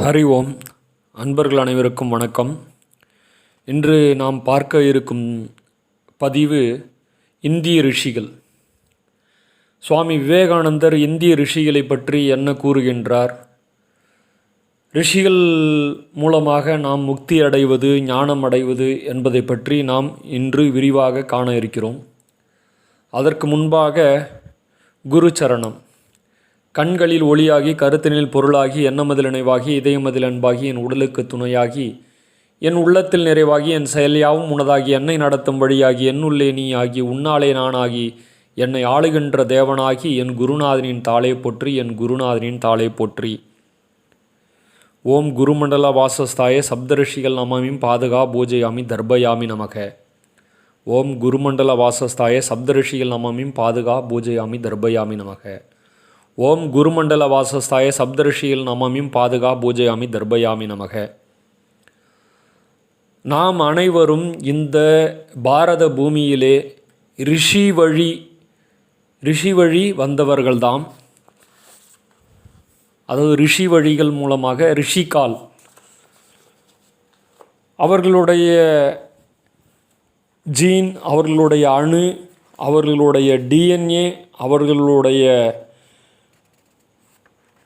ஹரி ஓம். அன்பர்கள் அனைவருக்கும் வணக்கம். இன்று நாம் பார்க்க இருக்கும் பதிவு இந்திய ரிஷிகள். சுவாமி விவேகானந்தர் இந்திய ரிஷிகளை பற்றி என்ன கூறுகின்றார்? ரிஷிகள் மூலமாக நாம் முக்தி அடைவது, ஞானம் அடைவது என்பதை பற்றி நாம் இன்று விரிவாக காண இருக்கிறோம். அதற்கு முன்பாக குரு சரணம். கண்களில் ஒளியாகி, கருத்தினில் பொருளாகி, எண்ணமதில் நினைவாகி, இதயமதில் அன்பாகி, என் உடலுக்கு துணையாகி, என் உள்ளத்தில் நிறைவாகி, என் செயல்யாவும் உனதாகி, என்னை நடத்தும் வழியாகி, என்னுள்ளே நீ ஆகி, உன்னாலே நானாகி, என்னை ஆளுகின்ற தேவனாகி, என் குருநாதனின் தாளை போற்றி, என் குருநாதனின் தாளை போற்றி. ஓம் குருமண்டல வாசஸ்தாய சப்தரிஷிகள் நமமிம் பாதுகா பூஜையாமி தர்பயாமி நமக. ஓம் குருமண்டல வாசஸ்தாய சப்தரிஷிகள் நமமிம் பாதுகா பூஜையாமி தர்பயாமி நமக. ஓம் குருமண்டல வாசஸ்தாய சப்தரிஷியில் நமமிம் பாதுகா பூஜையாமி தர்பயாமி நமக. நாம் அனைவரும் இந்த பாரத பூமியிலே ரிஷி வழி வந்தவர்கள்தாம். அதாவது ரிஷி வழிகள் மூலமாக ரிஷிகால் அவர்களுடைய ஜீன், அவர்களுடைய அணு, அவர்களுடைய டிஎன்ஏ, அவர்களுடைய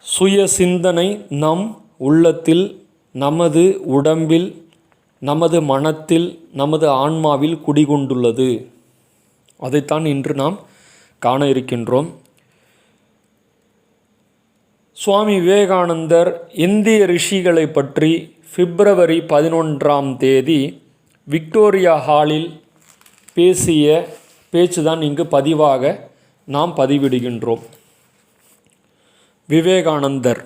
சுய சிந்தனை நம் உள்ளத்தில், நமது உடம்பில், நமது மனத்தில், நமது ஆன்மாவில் குடிகொண்டுள்ளது. அதைத்தான் இன்று நாம் காண இருக்கின்றோம். சுவாமி விவேகானந்தர் இந்திய ரிஷிகளை பற்றி பிப்ரவரி 11 விக்டோரியா ஹாலில் பேசிய பேச்சுதான் இங்கு பதிவாக நாம் பதிவிடுகின்றோம். விவேகானந்தர்: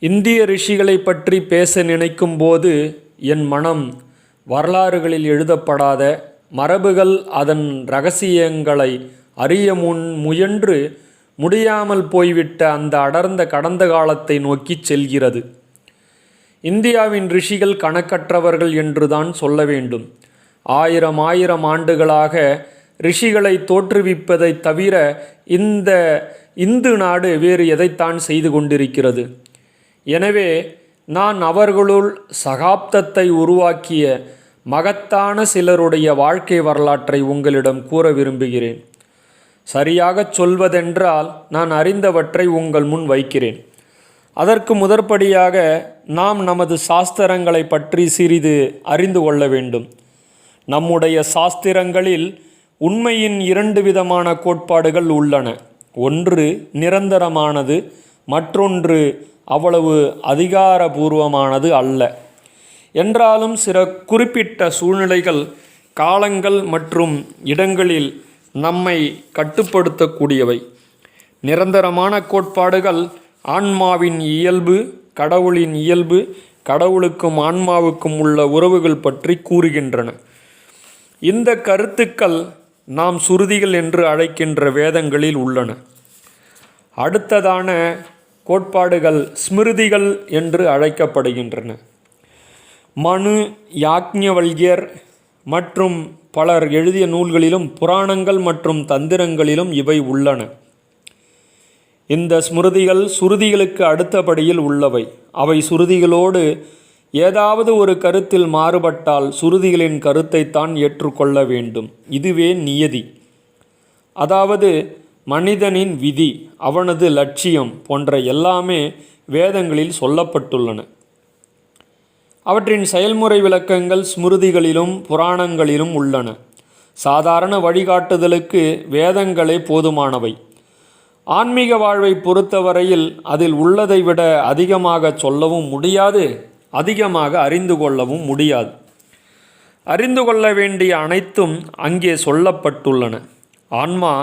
இந்திய ரிஷிகளை பற்றி பேச நினைக்கும் போது என் மனம் வரலாறுகளில் எழுதப்படாத மரபுகள், அதன் இரகசியங்களை அறிய முயன்று முடியாமல் போய்விட்ட அந்த அடர்ந்த கடந்த காலத்தை நோக்கி செல்கிறது. இந்தியாவின் ரிஷிகள் கணக்கற்றவர்கள் என்றுதான் சொல்ல வேண்டும். ஆயிரம் ஆண்டுகளாக ரிஷிகளை தோற்றுவிப்பதை தவிர இந்த இந்து நாடு வேறு எதைத்தான் செய்து கொண்டிருக்கிறது? எனவே நான் அவர்களுள் சகாப்தத்தை உருவாக்கிய மகத்தான சிலருடைய வாழ்க்கை வரலாற்றை உங்களிடம் கூற விரும்புகிறேன். சரியாகச் சொல்வதென்றால் நான் அறிந்தவற்றை உங்கள் முன் வைக்கிறேன். அதற்கு முதற்படியாக நாம் நமது சாஸ்திரங்களை பற்றி சிறிது அறிந்து கொள்ள வேண்டும். நம்முடைய சாஸ்திரங்களில் உண்மையின் 2 விதமான கோட்பாடுகள் உள்ளன. ஒன்று நிரந்தரமானது, மற்றொன்று அவ்வளவு அதிகாரபூர்வமானது அல்ல. என்றாலும் சில குறிப்பிட்ட சூழ்நிலைகள், காலங்கள் மற்றும் இடங்களில் நம்மை கட்டுப்படுத்தக்கூடியவை. நிரந்தரமான கோட்பாடுகள் ஆன்மாவின் இயல்பு, கடவுளின் இயல்பு, கடவுளுக்கும் ஆன்மாவுக்கும் உள்ள உறவுகள் பற்றி கூறுகின்றன. இந்த கருத்துக்கள் நாம் சுருதிகள் என்று அழைக்கின்ற வேதங்களில் உள்ளன. அடுத்ததான கோட்பாடுகள் ஸ்மிருதிகள் என்று அழைக்கப்படுகின்றன. மனு, யாக்ஞவல்யர் மற்றும் பலர் எழுதிய நூல்களிலும் புராணங்கள் மற்றும் தந்திரங்களிலும் இவை உள்ளன. இந்த ஸ்மிருதிகள் சுருதிகளுக்கு அடுத்தபடியில் உள்ளவை. அவை சுருதிகளோடு ஏதாவது ஒரு கருத்தில் மாறுபட்டால் சுருதிகளின் கருத்தைத்தான் ஏற்றுக்கொள்ள வேண்டும். இதுவே நியதி. அதாவது மனிதனின் விதி, அவனது லட்சியம் போன்ற எல்லாமே வேதங்களில் சொல்லப்பட்டுள்ளன. அவற்றின் செயல்முறை விளக்கங்கள் ஸ்மிருதிகளிலும் புராணங்களிலும் உள்ளன. சாதாரண வழிகாட்டுதலுக்கு வேதங்களே போதுமானவை. ஆன்மீக வாழ்வை பொறுத்தவரையில் அதில் உள்ளதை விட அதிகமாக சொல்லவும் முடியாது, அதிகமாக அறிந்து கொள்ளவும் முடியாது. அறிந்து கொள்ள வேண்டிய அனைத்தும் அங்கே சொல்லப்பட்டுள்ளன. ஆன்மா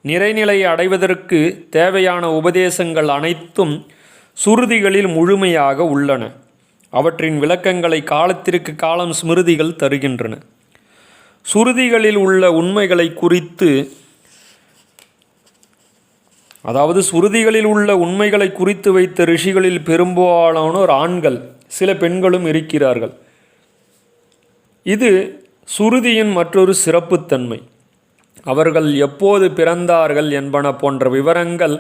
நிறைநிலை அடைவதற்கு தேவையான உபதேசங்கள் அனைத்தும் சுருதிகளில் முழுமையாக உள்ளன. அவற்றின் விளக்கங்களை காலத்திற்கு காலம் ஸ்மிருதிகள் தருகின்றன. சுருதிகளில் உள்ள உண்மைகளை குறித்து வைத்த ரிஷிகளில் பெரும்பாலானோர் ஆண்கள், சில பெண்களும் இருக்கிறார்கள். இது சுருதியின் மற்றொரு சிறப்புத்தன்மை. அவர்கள் எப்போது பிறந்தார்கள் என்பன போன்ற விவரங்கள்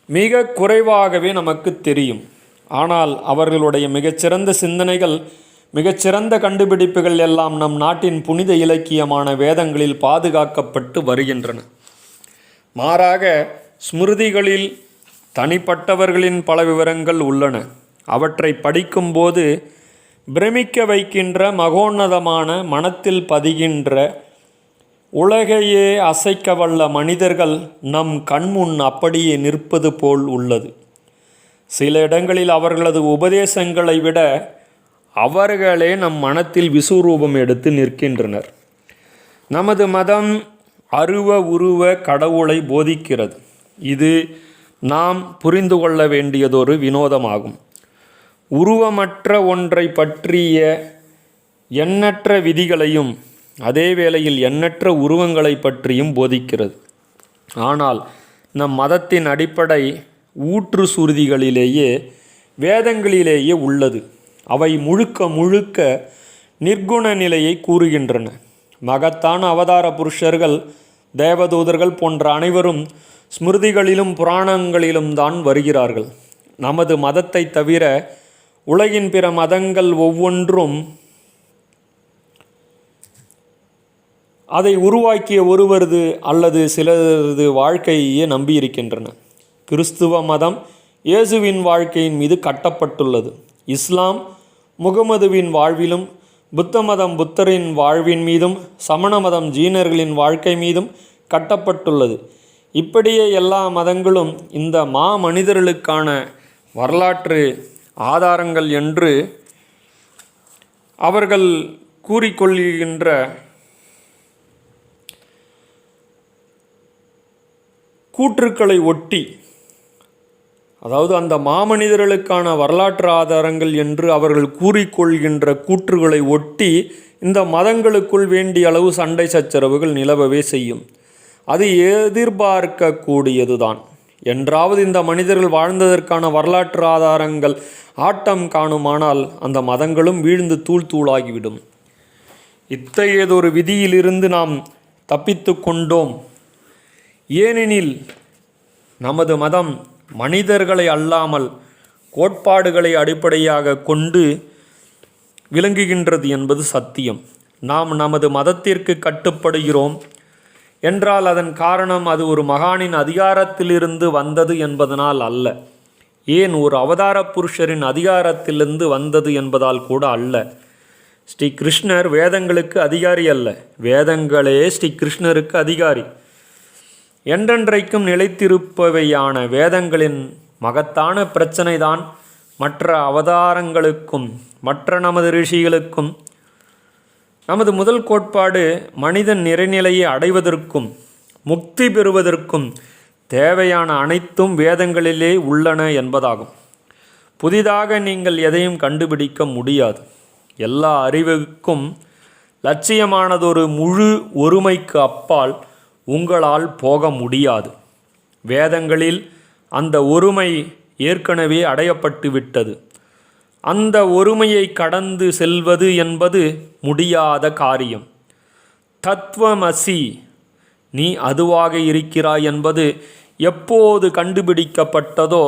மிக குறைவாகவே நமக்கு தெரியும். ஆனால் அவர்களுடைய மிகச்சிறந்த சிந்தனைகள், மிகச்சிறந்த கண்டுபிடிப்புகள் எல்லாம் நம் நாட்டின் புனித இலக்கியமான வேதங்களில் பாதுகாக்கப்பட்டு வருகின்றன. மாறாக ஸ்மிருதிகளில் தனிப்பட்டவர்களின் பல விவரங்கள் உள்ளன. அவற்றை படிக்கும்போது பிரமிக்க வைக்கின்ற, மகோன்னதமான, மனத்தில் பதிகின்ற, உலகையே அசைக்க வல்ல மனிதர்கள் நம் கண்முன் அப்படியே நிற்பது போல் உள்ளது. சில இடங்களில் அவர்களது உபதேசங்களை விட அவர்களே நம் மனத்தில் விசுரூபம் எடுத்து நிற்கின்றனர். நமது மதம் அருவ உருவ கடவுளை போதிக்கிறது. இது நாம் புரிந்து கொள்ள வேண்டியதொரு வினோதமாகும். உருவமற்ற ஒன்றை பற்றிய எண்ணற்ற விதிகளையும் அதே வேளையில் எண்ணற்ற உருவங்களை பற்றியும் போதிக்கிறது. ஆனால் நம் மதத்தின் அடிப்படை ஊற்று சுருதிகளிலேயே, வேதங்களிலேயே உள்ளது. அவை முழுக்க முழுக்க நிர்குண நிலையை கூறுகின்றன. மகத்தான அவதார புருஷர்கள், தேவதூதர்கள் போன்ற அனைவரும் ஸ்மிருதிகளிலும் புராணங்களிலும் தான் வருகிறார்கள். நமது மதத்தை தவிர உலகின் பிற மதங்கள் ஒவ்வொன்றும் அதை உருவாக்கிய ஒருவரது அல்லது சிலரது வாழ்க்கையே நம்பியிருக்கின்றன. கிறிஸ்துவ மதம் இயேசுவின் வாழ்க்கையின் மீது கட்டப்பட்டுள்ளது. இஸ்லாம் முகமதுவின் வாழ்விலும், புத்த மதம் புத்தரின் வாழ்வின் மீதும், சமண மதம் ஜீனர்களின் வாழ்க்கை மீதும் கட்டப்பட்டுள்ளது. இப்படியே எல்லா மதங்களும் இந்த மனிதர்களுக்கான வரலாற்று ஆதாரங்கள் என்று அவர்கள் கூறிக்கொள்கின்ற கூற்றுக்களை ஒட்டி, அதாவது அந்த மாமனிதர்களுக்கான வரலாற்று ஆதாரங்கள் என்று அவர்கள் கூறிக்கொள்கின்ற கூற்றுகளை ஒட்டி இந்த மதங்களுக்குள் வேண்டிய அளவு சண்டை சச்சரவுகள் நிலவவே செய்யும். அது எதிர்பார்க்கக்கூடியதுதான். என்றாவது இந்த மனிதர்கள் வாழ்ந்ததற்கான வரலாற்று ஆதாரங்கள் ஆட்டம் காணுமானால் அந்த மதங்களும் வீழ்ந்து தூள் தூளாகிவிடும். இத்தகையதொரு விதியிலிருந்து நாம் தப்பித்து கொண்டோம். ஏனெனில் நமது மதம் மனிதர்களை அல்லாமல் கோட்பாடுகளை அடிப்படையாக கொண்டு விளங்குகின்றது என்பது சத்தியம். நாம் நமது மதத்திற்கு கட்டுப்படுகிறோம் என்றால் அதன் காரணம் அது ஒரு மகானின் அதிகாரத்திலிருந்து வந்தது என்பதனால் அல்ல. ஏன் ஒரு அவதார புருஷரின் அதிகாரத்திலிருந்து வந்தது என்பதால் கூட அல்ல. ஸ்ரீ கிருஷ்ணர் வேதங்களுக்கு அதிகாரி அல்ல, வேதங்களே ஸ்ரீ கிருஷ்ணருக்கு அதிகாரி. என்றென்றைக்கும் நிலைத்திருப்பவையான வேதங்களின் மகத்தான பிரச்சனைதான் மற்ற அவதாரங்களுக்கும் மற்ற நமது ரிஷிகளுக்கும் நமது முதல் கோட்பாடு மனிதன் நிறைநிலையை அடைவதற்கும் முக்தி பெறுவதற்கும் தேவையான அனைத்தும் வேதங்களிலே உள்ளன என்பதாகும். புதிதாக நீங்கள் எதையும் கண்டுபிடிக்க முடியாது. எல்லா அறிவுக்கும் லட்சியமானதொரு முழு ஒருமைக்கு அப்பால் உங்களால் போக முடியாது. வேதங்களில் அந்த ஒருமை ஏற்கனவே அடையப்பட்டு விட்டது. அந்த ஒருமையை கடந்து செல்வது என்பது முடியாத காரியம். தத்துவமசி, நீ அதுவாக இருக்கிறாய் என்பது எப்போது கண்டுபிடிக்கப்பட்டதோ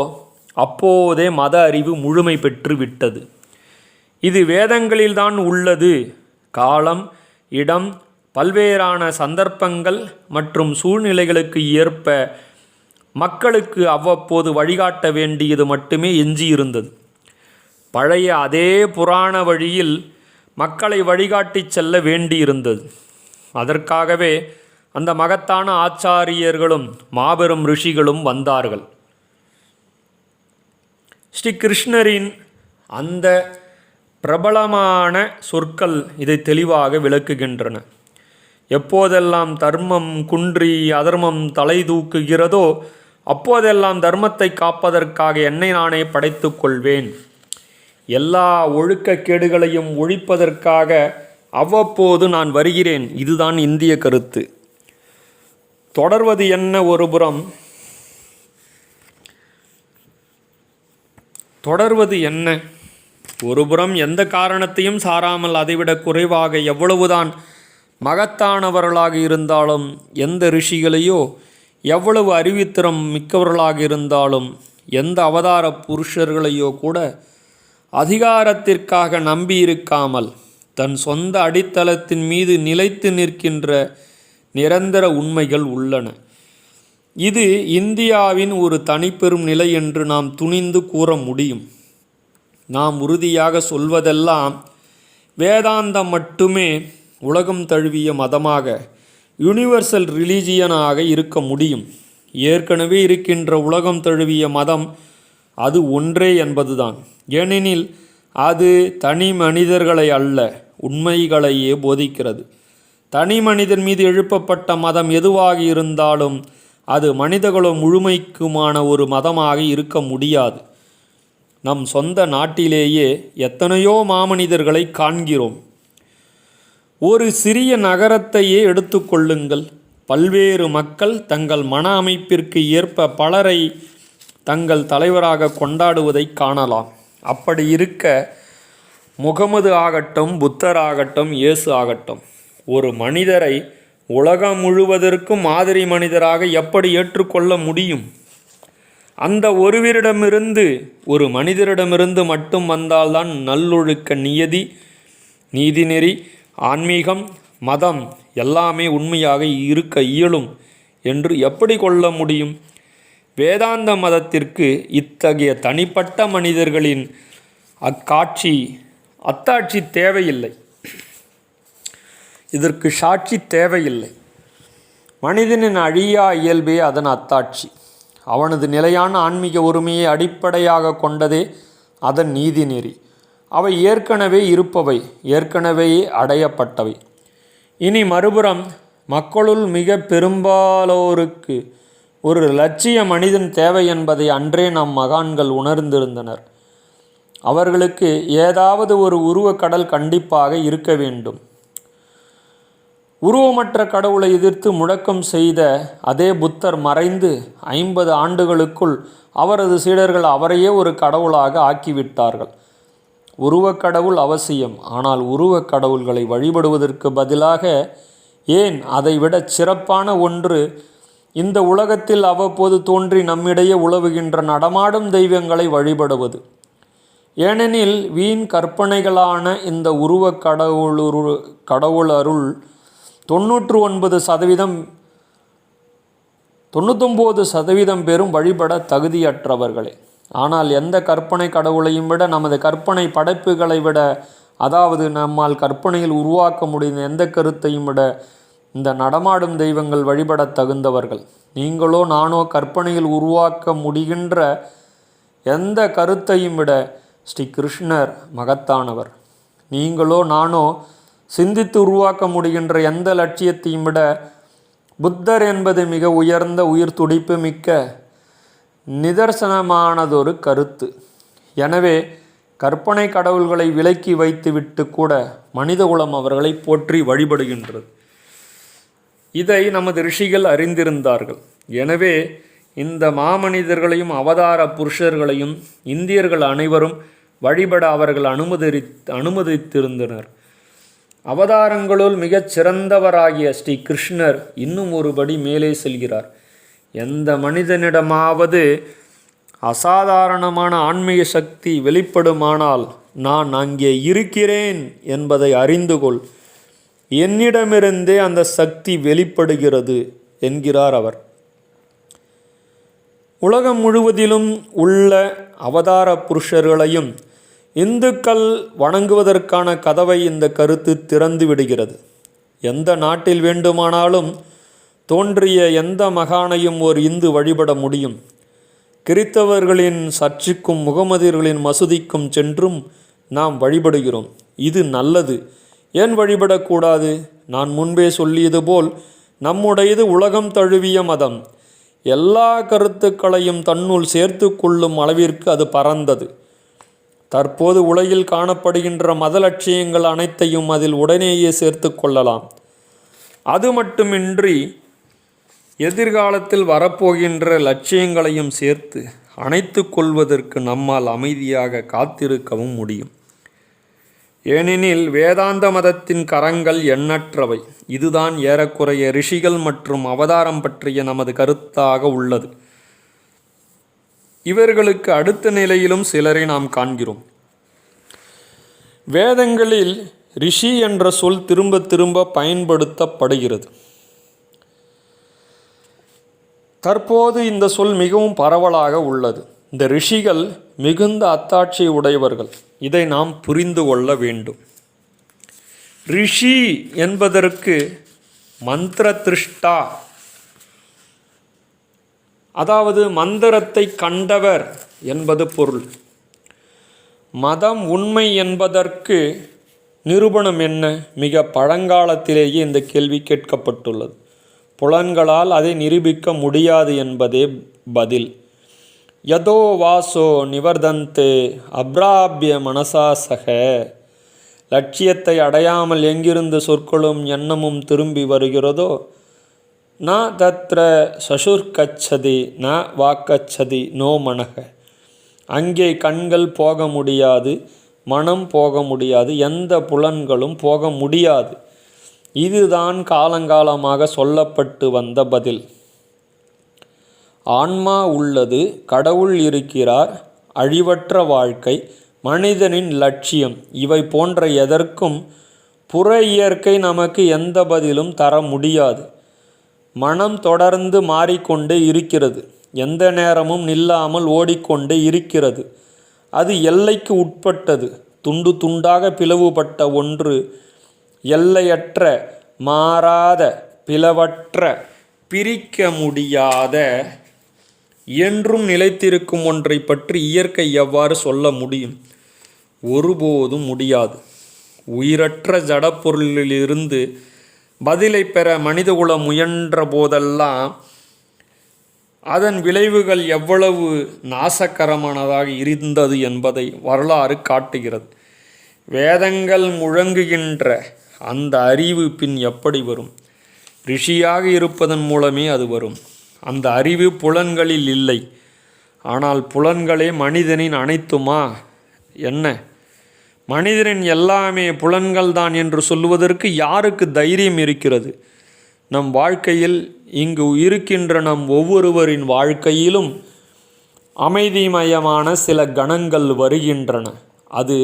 அப்போதே மத அறிவு முழுமை பெற்று விட்டது. இது வேதங்களில்தான் உள்ளது. காலம், இடம், பல்வேறான சந்தர்ப்பங்கள் மற்றும் சூழ்நிலைகளுக்கு ஏற்ப மக்களுக்கு அவ்வப்போது வழிகாட்ட வேண்டியது மட்டுமே எஞ்சியிருந்தது. பழைய அதே புராண வழியில் மக்களை வழிகாட்டி செல்ல வேண்டியிருந்தது. அதற்காகவே அந்த மகத்தான ஆச்சாரியர்களும் மாபெரும் ரிஷிகளும் வந்தார்கள். ஸ்ரீ கிருஷ்ணரின் அந்த பிரபலமான சொற்கள் இதை தெளிவாக விளக்குகின்றன. எப்போதெல்லாம் தர்மம் குன்றி அதர்மம் தலை தூக்குகிறதோ அப்போதெல்லாம் தர்மத்தை காப்பதற்காக என்னை நானே படைத்து கொள்வேன். எல்லா ஒழுக்கக்கேடுகளையும் ஒழிப்பதற்காக அவ்வப்போது நான் வருகிறேன். இதுதான் இந்திய கருத்து. தொடர்வது என்ன ஒருபுறம், ஒருபுறம் எந்த காரணத்தையும் சாராமல் அதைவிட குறைவாக எவ்வளவுதான் மகத்தானவர்களாக இருந்தாலும், எந்த ரிஷிகளையோ எவ்வளவு அறிவுத்திறம் மிக்கவர்களாக இருந்தாலும், எந்த அவதார புருஷர்களையோ கூட அதிகாரத்திற்காக நம்பியிருக்காமல் தன் சொந்த அடித்தளத்தின் மீது நிலைத்து நிற்கின்ற நிரந்தர உண்மைகள் உள்ளன. இது இந்தியாவின் ஒரு தனிப்பெரும் நிலை என்று நாம் துணிந்து கூற முடியும். நாம் உறுதியாக சொல்வதெல்லாம் வேதாந்தம் மட்டுமே உலகம் தழுவிய மதமாக, யூனிவர்சல் ரிலீஜியனாக இருக்க முடியும். ஏற்கனவே இருக்கின்ற உலகம் தழுவிய மதம் அது ஒன்றே என்பதுதான். ஏனெனில் அது தனி மனிதர்களை அல்ல, உண்மைகளையே போதிக்கிறது. தனி மனிதன் மீது எழுப்பப்பட்ட மதம் எதுவாக இருந்தாலும் அது மனிதகுலம் முழுமைக்குமான ஒரு மதமாக இருக்க முடியாது. நம் சொந்த நாட்டிலேயே எத்தனையோ மாமனிதர்களை காண்கிறோம். ஒரு சிறிய நகரத்தையே எடுத்துக்கொள்ளுங்கள். பல்வேறு மக்கள் தங்கள் மன அமைப்பிற்கு ஏற்ப பலரை தங்கள் தலைவராக கொண்டாடுவதை காணலாம். அப்படி இருக்க முகமது ஆகட்டும், புத்தர் ஆகட்டும், இயேசு ஆகட்டும், ஒரு மனிதரை உலகம் முழுவதற்கும் மாதிரி மனிதராக எப்படி ஏற்றுக்கொள்ள முடியும்? அந்த ஒருவரிடமிருந்து, ஒரு மனிதரிடமிருந்து மட்டும் வந்தால்தான் நல்லொழுக்க, நியதி, நீதிநெறி, ஆன்மீகம், மதம் எல்லாமே உண்மையாக இருக்க இயலும் என்று எப்படி கொள்ள முடியும்? வேதாந்த மதத்திற்கு இத்தகைய தனிப்பட்ட மனிதர்களின் அத்தாட்சி தேவையில்லை. இதற்கு சாட்சி தேவையில்லை. மனிதனின் அழியா இயல்பே அதன் அத்தாட்சி. அவனது நிலையான ஆன்மீக உரிமையை அடிப்படையாக கொண்டதே அதன் நீதிநெறி. அவை ஏற்கனவே இருப்பவை, ஏற்கனவே அடையப்பட்டவை. இனி மறுபுறம் மக்களுள் மிக பெரும்பாலோருக்கு ஒரு இலட்சிய மனிதன் தேவை என்பதை அன்றே நம் மகான்கள் உணர்ந்திருந்தனர். அவர்களுக்கு ஏதாவது ஒரு உருவக்கடல் கண்டிப்பாக இருக்க வேண்டும். உருவமற்ற கடவுளை எதிர்த்து முழக்கம் செய்த அதே புத்தர் மறைந்து 50 ஆண்டுகளுக்குள் அவரது சீடர்கள் அவரையே ஒரு கடவுளாக ஆக்கிவிட்டார்கள். உருவக்கடவுள் அவசியம். ஆனால் உருவக் கடவுள்களை வழிபடுவதற்கு பதிலாக ஏன் அதைவிட சிறப்பான ஒன்று இந்த உலகத்தில் அவ்வப்போது தோன்றி நம்மிடையே உலவுகின்ற நடமாடும் தெய்வங்களை வழிபடுவது. ஏனெனில் வீண் கற்பனைகளான இந்த உருவக் கடவுளருள் 99% பேரும் வழிபட தகுதியற்றவர்களே. ஆனால் எந்த கற்பனை கடவுளையும் விட, நமது கற்பனை படைப்புகளை விட, அதாவது நம்மால் கற்பனையில் உருவாக்க முடிந்த எந்த கருத்தையும் விட இந்த நடமாடும் தெய்வங்கள் வழிபட தகுந்தவர்கள். நீங்களோ நானோ கற்பனையில் உருவாக்க முடிகின்ற எந்த கருத்தையும் விட ஸ்ரீ கிருஷ்ணர் மகத்தானவர். நீங்களோ நானோ சிந்தித்து உருவாக்க முடிகின்ற எந்த லட்சியத்தையும் விட புத்தர் என்பது மிக உயர்ந்த உயிர் துடிப்பு மிக்க நிதர்சனமானதொரு கருத்து. எனவே கற்பனை கடவுள்களை விலக்கி வைத்துவிட்டு கூட மனிதகுலம் அவர்களை போற்றி வழிபடுகின்றது. இதை நமது ரிஷிகள் அறிந்திருந்தார்கள். எனவே இந்த மாமனிதர்களையும் அவதார புருஷர்களையும் இந்தியர்கள் அனைவரும் வழிபட அவர்கள் அனுமதித்திருந்தனர். அவதாரங்களுள் மிகச் சிறந்தவராகிய ஸ்ரீ கிருஷ்ணர் இன்னும் ஒருபடி மேலே செல்கிறார். எந்த மனிதனிடமாவது அசாதாரணமான ஆன்மீக சக்தி வெளிப்படுமானால் நான் அங்கே இருக்கிறேன் என்பதை அறிந்து கொள். என்னிடமிருந்தே அந்த சக்தி வெளிப்படுகிறது என்கிறார் அவர். உலகம் முழுவதிலும் உள்ள அவதார புருஷர்களையும் இந்துக்கள் வணங்குவதற்கான கதவை இந்த கருத்து திறந்து விடுகிறது. எந்த நாட்டில் வேண்டுமானாலும் தோன்றிய எந்த மகானையும் ஒரு இந்து வழிபட முடியும். கிறித்தவர்களின் சர்ச்சுக்கும் முகமதியர்களின் மசூதிக்கும் சென்றும் நாம் வழிபடுகிறோம். இது நல்லது. ஏன் வழிபடக்கூடாது? நான் முன்பே சொல்லியது போல் நம்முடையது உலகம் தழுவிய மதம். எல்லா கருத்துக்களையும் தன்னுள் சேர்த்து கொள்ளும் அளவிற்கு அது பரந்தது. தற்போது உலகில் காணப்படுகின்ற மத லட்சியங்கள் அனைத்தையும் அதில் உடனேயே சேர்த்து கொள்ளலாம். அது மட்டுமின்றி எதிர்காலத்தில் வரப்போகின்ற லட்சியங்களையும் சேர்த்து அணைத்து கொள்வதற்கு நம்மால் அமைதியாக காத்திருக்கவும் முடியும். ஏனெனில் வேதாந்த மதத்தின் கரங்கள் எண்ணற்றவை. இதுதான் ஏறக்குறைய ரிஷிகள் மற்றும் அவதாரம் பற்றிய நமது கருத்தாக உள்ளது. இவர்களுக்கு அடுத்த நிலையிலும் சிலரை நாம் காண்கிறோம். வேதங்களில் ரிஷி என்ற சொல் திரும்ப திரும்ப பயன்படுத்தப்படுகிறது. தற்போது இந்த சொல் மிகவும் பரவலாக உள்ளது. இந்த ரிஷிகள் மிகுந்த அத்தாட்சி உடையவர்கள். இதை நாம் புரிந்து கொள்ள வேண்டும். ரிஷி என்பதற்கு மந்திர திருஷ்டா, அதாவது மந்திரத்தை கண்டவர் என்பது பொருள். மதம் உண்மை என்பதற்கு நிரூபணம் என்ன? மிக பழங்காலத்திலேயே இந்த கேள்வி கேட்கப்பட்டுள்ளது. புலன்களால் அதை நிரூபிக்க முடியாது என்பதே பதில். யதோ வாசோ நிவர்தந்தே அப்ராபிய மனசா சக. லட்சியத்தை அடையாமல் எங்கிருந்து சொற்களும் எண்ணமும் திரும்பி வருகிறதோ ந தத்ர சசுர்கச்சதி ந வாக்கச்சதி நோ மனக. அங்கே கண்கள் போக முடியாது, மனம் போக முடியாது, எந்த புலன்களும் போக முடியாது. இதுதான் காலங்காலமாக சொல்லப்பட்டு வந்த பதில். ஆன்மா உள்ளது, கடவுள் இருக்கிறார், அழிவற்ற வாழ்க்கை மனிதனின் லட்சியம். இவை போன்ற எதற்கும் புற இயற்கை நமக்கு எந்த பதிலும் தர முடியாது. மனம் தொடர்ந்து மாறிக்கொண்டே இருக்கிறது, எந்த நேரமும் நில்லாமல் ஓடிக்கொண்டே இருக்கிறது. அது எல்லைக்கு உட்பட்டது, துண்டு துண்டாக பிளவுபட்ட ஒன்று, எல்லையற்ற மாறாத பிளவற்ற பிரிக்க முடியாத என்றும் நிலைத்திருக்கும் ஒன்றை பற்றி இயற்கை எவ்வாறு சொல்ல முடியும்? ஒருபோதும் முடியாது. உயிரற்ற ஜடப்பொருளிலிருந்து பதிலை பெற மனிதகுலம் முயன்ற போதெல்லாம் அதன் விளைவுகள் எவ்வளவு நாசகரமானதாக இருந்தது என்பதை வரலாறு காட்டுகிறது. வேதங்கள் முழங்குகின்ற அந்த அறிவு பின் எப்படி வரும்? ரிஷியாக இருப்பதன் மூலமே அது வரும். அந்த அறிவு புலன்களில் இல்லை. ஆனால் புலன்களே மனிதனின் அனைத்துமா என்ன? மனிதனின் எல்லாமே புலன்கள் தான் என்று சொல்லுவதற்கு யாருக்கு தைரியம் இருக்கிறது? நம் வாழ்க்கையில், இங்கு இருக்கின்ற நம் ஒவ்வொருவரின் வாழ்க்கையிலும் அமைதிமயமான சில கணங்கள் வருகின்றன. அது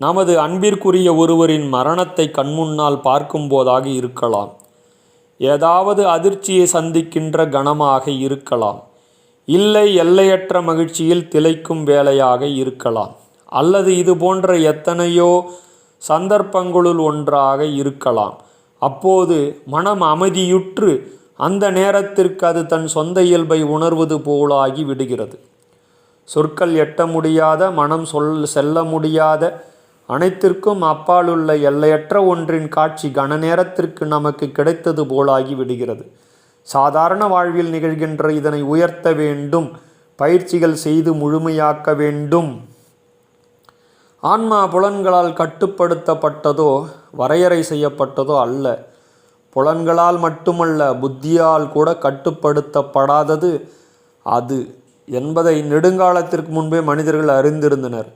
நமது அன்பிற்குரிய ஒருவரின் மரணத்தை கண்முன்னால் பார்க்கும்போதாக இருக்கலாம், ஏதாவது அதிர்ச்சியை சந்திக்கின்ற கணமாக இருக்கலாம், இல்லை எல்லையற்ற மகிழ்ச்சியில் திளைக்கும் வேலையாக இருக்கலாம், அல்லது இது போன்ற எத்தனையோ சந்தர்ப்பங்களுள் ஒன்றாக இருக்கலாம். அப்போது மனம் அமைதியுற்று அந்த நேரத்திற்கு அது தன் சொந்த இயல்பை உணர்வது போலாகி விடுகிறது. சொற்கள் எட்ட முடியாத, மனம் செல்ல முடியாத, அனைத்திற்கும் அப்பாலுள்ள எல்லையற்ற ஒன்றின் காட்சி கன நேரத்திற்கு நமக்கு கிடைத்தது போலாகி விடுகிறது. சாதாரண வாழ்வில் நிகழ்கின்ற இதனை உயர்த்த வேண்டும், பயிற்சிகள் செய்து முழுமையாக்க வேண்டும். ஆன்மா புலன்களால் கட்டுப்படுத்தப்பட்டதோ வரையறை செய்யப்பட்டதோ அல்ல. புலன்களால் மட்டுமல்ல, புத்தியால் கூட கட்டுப்படுத்தப்படாதது அது என்பதை நெடுங்காலத்திற்கு முன்பே மனிதர்கள் அறிந்திருந்தனர்.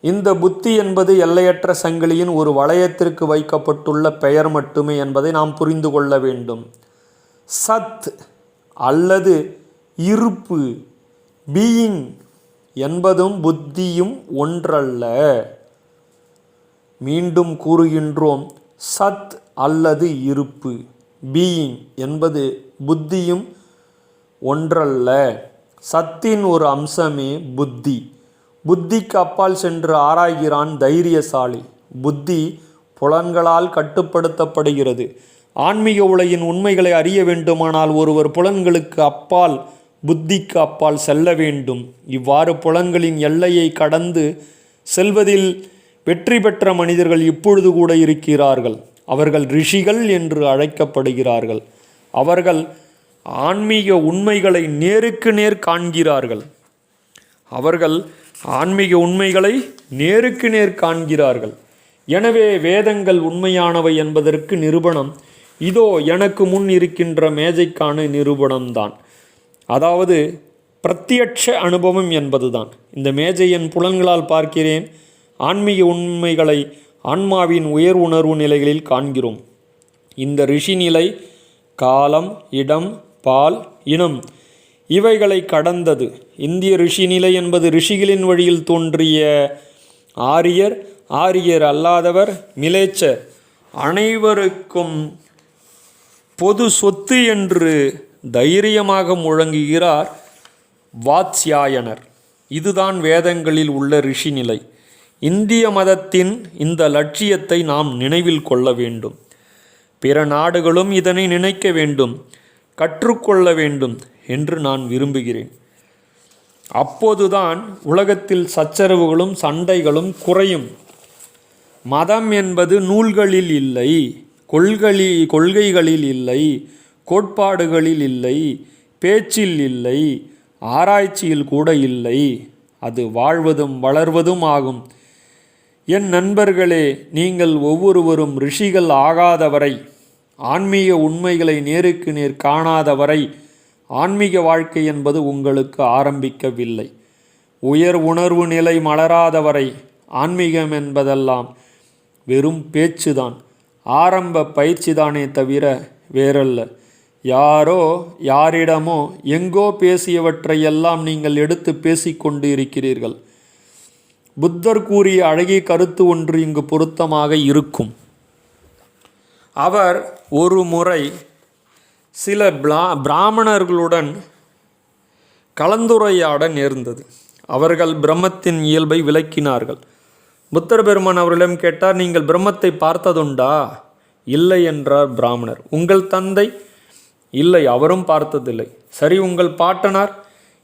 இந்த புத்தி என்பது எல்லையற்ற சங்கிலியின் ஒரு வளையத்திற்கு வைக்கப்பட்டுள்ள பெயர் மட்டுமே என்பதை நாம் புரிந்து கொள்ள வேண்டும். சத் அல்லது இருப்பு, பீயிங் என்பதும் புத்தியும் ஒன்றல்ல. மீண்டும் கூறுகின்றோம், சத் அல்லது இருப்பு, பீயிங் என்பது புத்தியும் ஒன்றல்ல. சத்தின் ஒரு அம்சமே புத்தி. புத்திக்கு அப்பால் சென்று ஆராய்கிறான் தைரியசாலி. புத்தி புலன்களால் கட்டுப்படுத்தப்படுகிறது. ஆன்மீக உலகின் உண்மைகளை அறிய வேண்டுமானால் ஒருவர் புலன்களுக்கு அப்பால், புத்திக்கு அப்பால் செல்ல வேண்டும். இவ்வாறு புலன்களின் எல்லையை கடந்து செல்வதில் வெற்றி பெற்ற மனிதர்கள் இப்பொழுது கூட இருக்கிறார்கள். அவர்கள் ரிஷிகள் என்று அழைக்கப்படுகிறார்கள். அவர்கள் ஆன்மீக உண்மைகளை நேருக்கு நேர் காண்கிறார்கள். எனவே வேதங்கள் உண்மையானவை என்பதற்கு நிரூபணம் இதோ எனக்கு முன் இருக்கின்ற மேஜைக்கான நிரூபணம்தான். அதாவது பிரத்யட்ச அனுபவம் என்பதுதான். இந்த மேஜையின் புலன்களால் பார்க்கிறேன். ஆன்மீக உண்மைகளை ஆன்மாவின் உயர் உணர்வு நிலைகளில் காண்கிறோம். இந்த ரிஷி நிலை காலம், இடம், பால், இனம் இவைகளை கடந்தது. இந்திய ரிஷி நிலை என்பது ரிஷிகளின் வழியில் தோன்றிய ஆரியர், ஆரியர் அல்லாதவர், மிலேச்சர் அனைவருக்கும் பொது சொத்து என்று தைரியமாக முழங்குகிறார் வாத்ஸ்யாயனர். இதுதான் வேதங்களில் உள்ள ரிஷி நிலை. இந்திய மதத்தின் இந்த லட்சியத்தை நாம் நினைவில் கொள்ள வேண்டும். பிற நாடுகளும் இதனை நினைக்க வேண்டும், கற்றுக்கொள்ள வேண்டும் என்று நான் விரும்புகிறேன். அப்போதுதான் உலகத்தில் சச்சரவுகளும் சண்டைகளும் குறையும். மதம் என்பது நூல்களில் இல்லை, கொள்கைகளில் இல்லை, கோட்பாடுகளில் இல்லை, பேச்சில் இல்லை, ஆராய்ச்சியில் கூட இல்லை. அது வாழ்வதும் வளர்வதும் ஆகும். என் நண்பர்களே, நீங்கள் ஒவ்வொருவரும் ரிஷிகள் ஆகாதவரை, ஆன்மீக உண்மைகளை நேருக்கு நேர் காணாதவரை ஆன்மீக வாழ்க்கை என்பது உங்களுக்கு ஆரம்பிக்கவில்லை. உயர் உணர்வு நிலை மலராதவரை ஆன்மீகம் என்பதெல்லாம் வெறும் பேச்சுதான், ஆரம்ப பயிற்சிதானே தவிர வேறல்ல. யாரோ யாரிடமோ எங்கோ பேசியவற்றையெல்லாம் நீங்கள் எடுத்து பேசிக்கொண்டு இருக்கிறீர்கள். புத்தர் கூறிய அழகிய கருத்து ஒன்று இங்கு பொருத்தமாக இருக்கும். அவர் ஒரு முறை சில பிராமணர்களுடன் கலந்துரையாட நேர்ந்தது. அவர்கள் பிரம்மத்தின் இயல்பை விளக்கினார்கள். புத்தர் பெருமான் அவர்களிடம் கேட்டார், நீங்கள் பிரம்மத்தை பார்த்ததுண்டா? இல்லை என்றார் பிராமணர். உங்கள் தந்தை? இல்லை, அவரும் பார்த்ததில்லை. சரி, உங்கள் பாட்டனார்?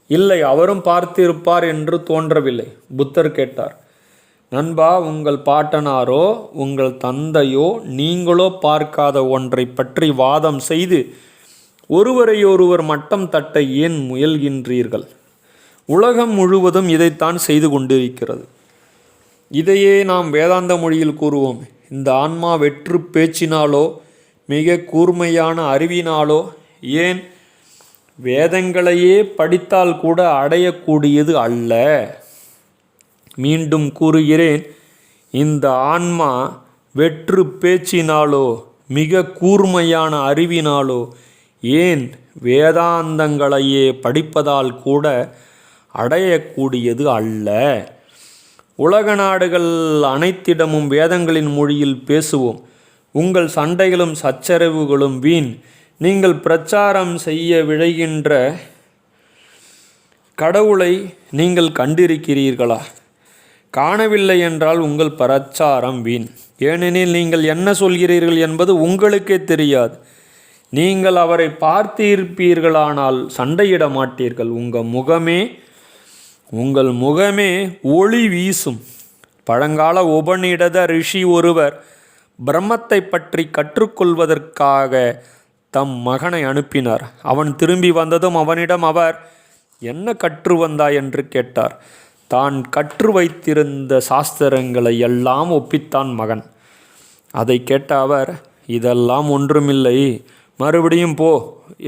இல்லை, அவரும் பார்த்திருப்பார் என்று தோன்றவில்லை. புத்தர் கேட்டார், நண்பா, உங்கள் பாட்டனாரோ உங்கள் தந்தையோ நீங்களோ பார்க்காத ஒன்றை பற்றி வாதம் செய்து ஒருவரையொருவர் மட்டம் தட்ட ஏன் முயல்கின்றீர்கள்? உலகம் முழுவதும் இதைத்தான் செய்து கொண்டிருக்கிறது. இதையே நாம் வேதாந்த மொழியில் கூறுவோம். இந்த ஆன்மா வெற்று பேச்சினாலோ மிக கூர்மையான அறிவினாலோ, ஏன் வேதங்களையே படித்தால் கூட அடையக்கூடியது அல்ல. மீண்டும் கூறுகிறேன், இந்த ஆன்மா வெற்று பேச்சினாலோ மிக கூர்மையான அறிவினாலோ, ஏன் வேதாந்தங்களையே படிப்பதால் கூட அடையக்கூடியது அல்ல. உலக நாடுகள் அனைத்திடமும் வேதங்களின் மொழியில் பேசுவோம். உங்கள் சண்டைகளும் சச்சரவுகளும் வீண். நீங்கள் பிரச்சாரம் செய்ய விழைகின்ற கடவுளை நீங்கள் கண்டிருக்கிறீர்களா? காணவில்லை என்றால் உங்கள் பிரச்சாரம் வீண். ஏனெனில் நீங்கள் என்ன சொல்கிறீர்கள் என்பது உங்களுக்கே தெரியாது. நீங்கள் அவரை பார்த்திருப்பீர்களானால் சண்டையிட மாட்டீர்கள். உங்கள் முகமே ஒளி வீசும். பழங்கால உபநிடத ரிஷி ஒருவர் பிரம்மத்தை பற்றி கற்றுக்கொள்வதற்காக தம் மகனை அனுப்பினார். அவன் திரும்பி வந்ததும் அவனிடம் அவர், என்ன கற்று வந்தாய் என்று கேட்டார். தான் கற்று வைத்திருந்த சாஸ்திரங்களை எல்லாம் ஒப்பித்தான் மகன். அதை கேட்ட அவர், இதெல்லாம் ஒன்றுமில்லை, மறுபடியும் போ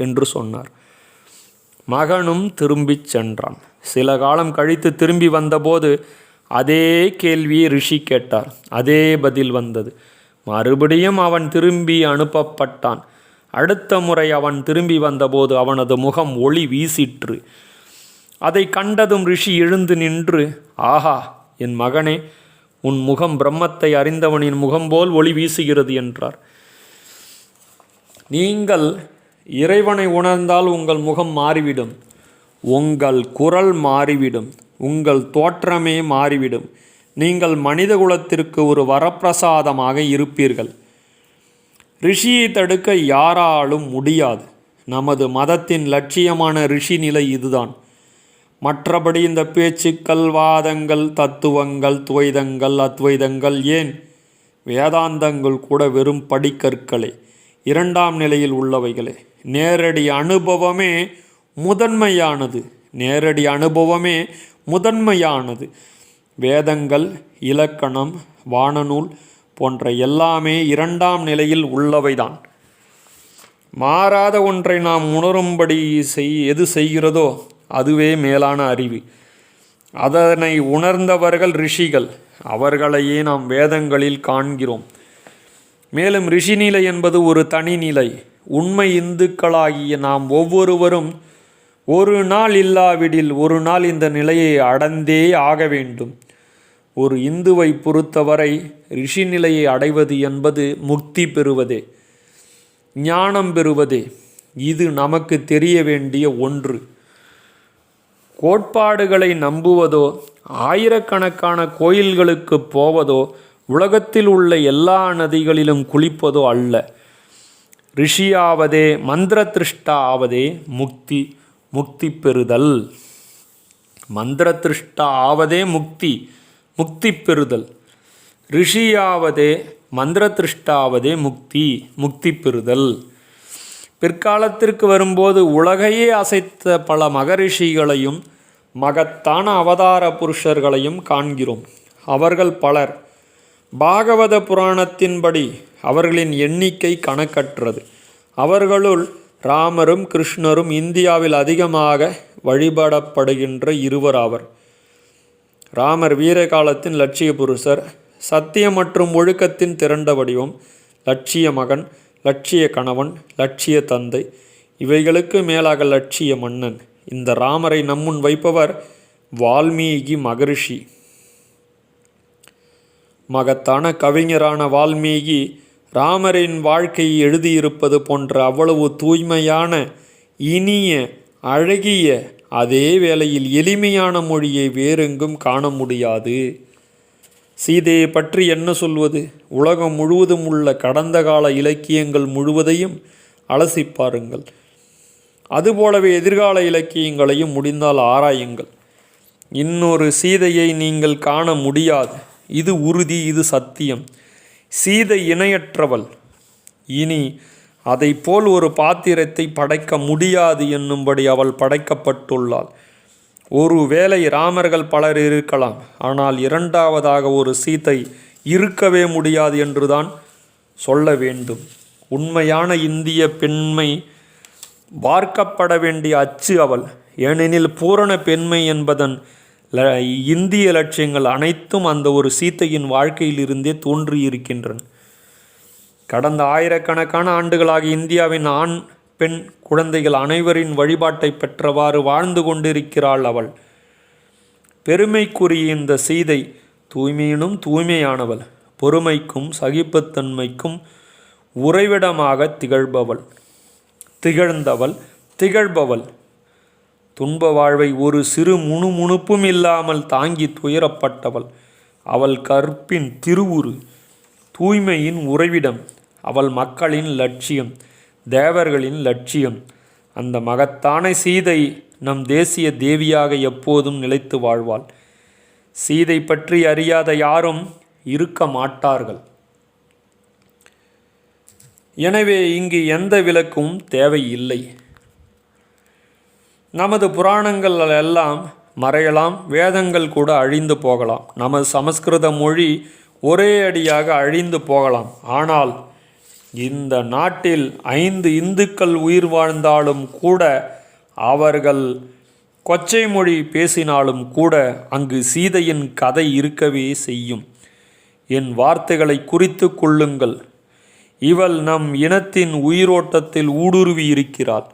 என்று சொன்னார். மகனும் திரும்பிச் சென்றான். சில காலம் கழித்து திரும்பி வந்தபோது அதே கேள்வியை ரிஷி கேட்டார். அதே பதில் வந்தது. மறுபடியும் அவன் திரும்பி அனுப்பப்பட்டான். அடுத்த முறை அவன் திரும்பி வந்தபோது அவனது முகம் ஒளி வீசிற்று. அதை கண்டதும் ரிஷி எழுந்து நின்று, ஆஹா, என் மகனே, உன் முகம் பிரம்மத்தை அறிந்தவனின் முகம் போல் ஒளி வீசுகிறது என்றார். நீங்கள் இறைவனை உணர்ந்தால் உங்கள் முகம் மாறிவிடும், உங்கள் குரல் மாறிவிடும், உங்கள் தோற்றமே மாறிவிடும். நீங்கள் மனித குலத்திற்கு ஒரு வரப்பிரசாதமாக இருப்பீர்கள். ரிஷியை தடுக்க யாராலும் முடியாது. நமது மதத்தின் லட்சியமான ரிஷி நிலை இதுதான். மற்றபடி இந்த பேச்சுக்கள், வாதங்கள், தத்துவங்கள், துவைதங்கள், அத்வைதங்கள், ஏன் வேதாந்தங்கள் கூட வெறும் படிக்கற்களே, இரண்டாம் நிலையில் உள்ளவைகளே. நேரடி அனுபவமே முதன்மையானது. வேதங்கள், இலக்கணம், வானநூல் போன்ற எல்லாமே இரண்டாம் நிலையில் உள்ளவைதான். மாறாத ஒன்றை நாம் உணரும்படி எது செய்கிறதோ அதுவே மேலான அறிவு. அதனை உணர்ந்தவர்கள் ரிஷிகள். அவர்களையே நாம் வேதங்களில் காண்கிறோம். மேலும் ரிஷிநிலை என்பது ஒரு தனி நிலை. உண்மை இந்துக்களாகிய நாம் ஒவ்வொருவரும் ஒரு நாள் இல்லாவிடில் ஒரு நாள் இந்த நிலையை அடைந்தே ஆக வேண்டும். ஒரு இந்துவை பொறுத்தவரை ரிஷி நிலையை அடைவது என்பது முக்தி பெறுவதே, ஞானம் பெறுவதே. இது நமக்கு தெரிய வேண்டிய ஒன்று. கோட்பாடுகளை நம்புவதோ, ஆயிரக்கணக்கான கோயில்களுக்கு போவதோ, உலகத்தில் உள்ள எல்லா நதிகளிலும் குளிப்பதோ அல்ல. ரிஷியாவதே, மந்திர திருஷ்டா ஆவதே முக்தி, முக்தி பெறுதல். மந்திர திருஷ்டா ஆவதே முக்தி, முக்தி பெறுதல். ரிஷியாவதே, மந்திர திருஷ்டாவதே முக்தி, முக்தி பெறுதல். பிற்காலத்திற்கு வரும்போது உலகையே அசைத்த பல மகரிஷிகளையும் மகத்தான அவதார புருஷர்களையும் காண்கிறோம். அவர்கள் பலர். பாகவத புராணத்தின்படி அவர்களின் எண்ணிக்கை கணக்கற்றது. அவர்களுள் ராமரும் கிருஷ்ணரும் இந்தியாவில் அதிகமாக வழிபடப்படுகின்ற இருவர் ஆவர். ராமர் வீர காலத்தின் லட்சிய புருஷர், சத்தியம் மற்றும் ஒழுக்கத்தின் திரண்ட வடிவம், லட்சிய மகன், லட்சிய கணவன், லட்சிய தந்தை, இவைகளுக்கு மேலாக லட்சிய மன்னன். இந்த ராமரை நம்முன் வைப்பவர் வால்மீகி மகரிஷி. மகத்தான கவிஞரான வால்மீகி ராமரின் வாழ்க்கையை எழுதியிருப்பது போன்ற அவ்வளவு தூய்மையான, இனிய, அழகிய, அதே வேளையில் எளிமையான மொழியை வேறெங்கும் காண முடியாது. சீதையை பற்றி என்ன சொல்வது? உலகம் முழுவதும் உள்ள கடந்த கால இலக்கியங்கள் முழுவதையும் அலசி பாருங்கள். அதுபோலவே எதிர்கால இலக்கியங்களையும் முடிந்தால் ஆராயுங்கள். இன்னொரு சீதையை நீங்கள் காண முடியாது. இது உறுதி, இது சத்தியம். சீதை இணையற்றவள். இனி அதை போல் ஒரு பாத்திரத்தை படைக்க முடியாது என்னும்படி அவள் படைக்கப்பட்டுள்ளாள். ஒருவேளை ராமர்கள் பலர் இருக்கலாம், ஆனால் இரண்டாவதாக ஒரு சீதை இருக்கவே முடியாது என்றுதான் சொல்ல வேண்டும். உண்மையான இந்திய பெண்மை பார்க்கப்பட வேண்டிய அச்சு அவள். ஏனெனில் பூரண பெண்மை என்பதன் இந்திய லட்சியங்கள் அனைத்தும் அந்த ஒரு சீதையின் வாழ்க்கையிலிருந்தே தோன்றியிருக்கின்றன. கடந்த ஆயிரக்கணக்கான ஆண்டுகளாக இந்தியாவின் ஆண், பெண், குழந்தைகள் அனைவரின் வழிபாட்டை பெற்றவாறு வாழ்ந்து கொண்டிருக்கிறாள் அவள். பெருமைக்குரிய இந்த சீதை தூய்மையினும் தூய்மையானவள், பொறுமைக்கும் சகிப்புத்தன்மைக்கும் உறைவிடமாக திகழ்ந்தவள். துன்ப வாழ்வை ஒரு சிறு முணுமுணுப்பும் இல்லாமல் தாங்கி துயரப்பட்டவள். அவள் கற்பின் திருவுரு, தூய்மையின் உறைவிடம். அவள் மக்களின் லட்சியம், தேவர்களின் லட்சியம். அந்த மகத்தான சீதை நம் தேசிய தேவியாக எப்போதும் நிலைத்து வாழ்வாள். சீதை பற்றி அறியாத யாரும் இருக்க மாட்டார்கள். எனவே இங்கு எந்த விளக்கும் தேவையில்லை. நமது புராணங்கள் எல்லாம் மறையலாம், வேதங்கள் கூட அழிந்து போகலாம், நமது சமஸ்கிருத மொழி ஒரே அடியாக அழிந்து போகலாம். ஆனால் இந்த நாட்டில் 5 இந்துக்கள் உயிர் வாழ்ந்தாலும் கூட, அவர்கள் கொச்சை மொழி பேசினாலும் கூட அங்கு சீதையின் கதை இருக்கவே செய்யும். என் வார்த்தைகளை குறித்து கொள்ளுங்கள். இவள் நம் இனத்தின் உயிரோட்டத்தில் ஊடுருவி இருக்கிறாள்.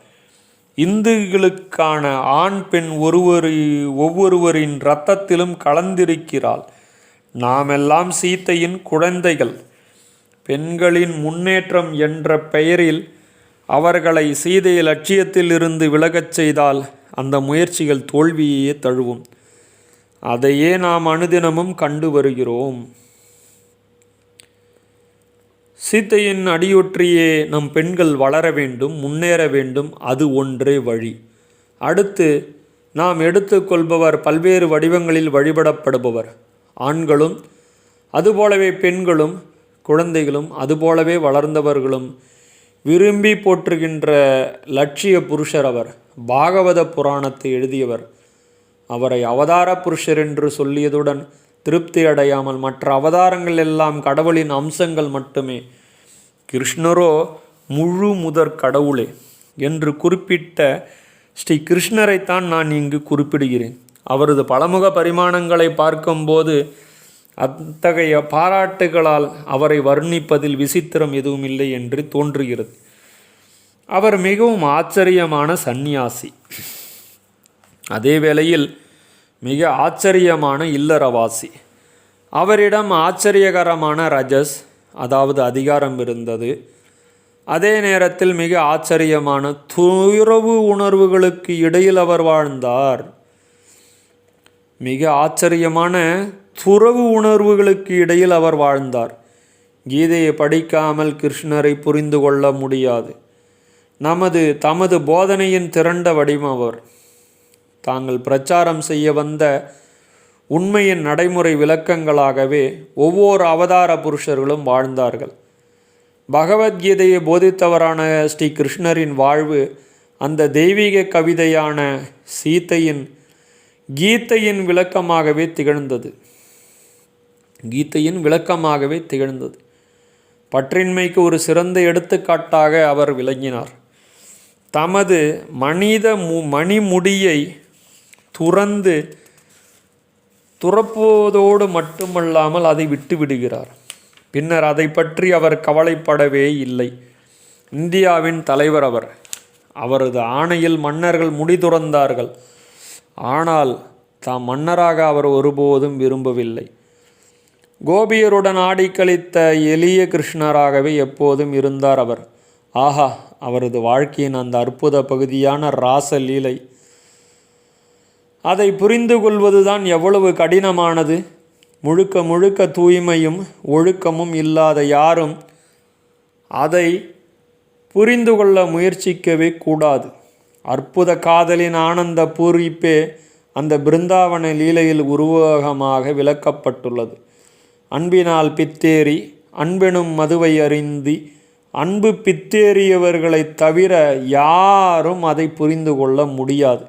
இந்துக்களுக்கான ஆண், பெண் ஒவ்வொருவரின் இரத்தத்திலும் கலந்திருக்கிறாள். நாமெல்லாம் சீதையின் குழந்தைகள். பெண்களின் முன்னேற்றம் என்ற பெயரில் அவர்களை சீதை லட்சியத்திலிருந்து விலகச் செய்தால் அந்த முயற்சிகள் தோல்வியையே தழுவும். அதையே நாம் அனுதினமும் கண்டு வருகிறோம். சீதையின் அடியொற்றியே நம் பெண்கள் வளர வேண்டும், முன்னேற வேண்டும். அது ஒன்றே வழி. அடுத்து நாம் எடுத்துக்கொள்பவர் பல்வேறு வடிவங்களில் வழிபடப்படுபவர். ஆண்களும் அதுபோலவே பெண்களும் குழந்தைகளும் அதுபோலவே வளர்ந்தவர்களும் விரும்பி போற்றுகின்ற லட்சிய புருஷர் அவர். பாகவத புராணத்தை எழுதியவர். அவரை அவதார புருஷர் என்று சொல்லியதுடன் திருப்தி அடையாமல் மற்ற அவதாரங்கள் எல்லாம் கடவுளின் அம்சங்கள் மட்டுமே, கிருஷ்ணரோ முழு முதற் கடவுளே என்று குறிப்பிட்ட ஸ்ரீ கிருஷ்ணரைத்தான் நான் இங்கு குறிப்பிடுகிறேன். அவரது பலமுக பரிமாணங்களை பார்க்கும்போது அத்தகைய பாராட்டுகளால் அவரை வர்ணிப்பதில் விசித்திரம் எதுவும் இல்லை என்று தோன்றுகிறது. அவர் மிகவும் ஆச்சரியமான சந்நியாசி. அதே வேளையில் மிக ஆச்சரியமான இல்லறவாசி. அவரிடம் ஆச்சரியகரமான ரஜஸ், அதாவது அதிகாரம் இருந்தது. அதே நேரத்தில் மிக ஆச்சரியமான துறவு உணர்வுகளுக்கு இடையில் அவர் வாழ்ந்தார். மிக ஆச்சரியமான துறவு உணர்வுகளுக்கு இடையில் அவர் வாழ்ந்தார். கீதையை படிக்காமல் கிருஷ்ணரை புரிந்து கொள்ள முடியாது. தமது போதனையின் திரண்ட வடிவம் அவர். தாங்கள் பிரச்சாரம் செய்ய வந்த உண்மையின் நடைமுறை விளக்கங்களாகவே ஒவ்வொரு அவதார புருஷர்களும் வாழ்ந்தார்கள். பகவத்கீதையை போதித்தவரான ஸ்ரீ கிருஷ்ணரின் வாழ்வு அந்த தெய்வீக கவிதையான கீதையின் விளக்கமாகவே திகழ்ந்தது. பற்றின்மைக்கு ஒரு சிறந்த எடுத்துக்காட்டாக அவர் விளங்கினார். தமது மணிமுடியை துறப்போதோடு மட்டுமல்லாமல் அதை விட்டு விடுகிறார். பின்னர் அதை பற்றி அவர் கவலைப்படவே இல்லை. இந்தியாவின் தலைவர் அவர். அவரது ஆணையில் மன்னர்கள் முடி துறந்தார்கள். ஆனால் தாம் மன்னராக அவர் ஒருபோதும் விரும்பவில்லை. கோபியருடன் ஆடி கழித்த எளிய கிருஷ்ணராகவே எப்போதும் இருந்தார் அவர். ஆஹா, அவரது வாழ்க்கையின் அந்த அற்புத பகுதியான ராசலீலை, அதை புரிந்து கொள்வதுதான் எவ்வளவு கடினமானது. முழுக்க தூய்மையும் ஒழுக்கமும் இல்லாத யாரும் அதை புரிந்து கொள்ள முயற்சிக்கவே கூடாது. அற்புத காதலின் ஆனந்த பூரிப்பே அந்த பிருந்தாவன லீலையில் உருவகமாக விளக்கப்பட்டுள்ளது. அன்பினால் பித்தேறி அன்பெனும் மதுவை அறிந்தி அன்பு பித்தேறியவர்களைத் தவிர யாரும் அதை புரிந்து கொள்ள முடியாது.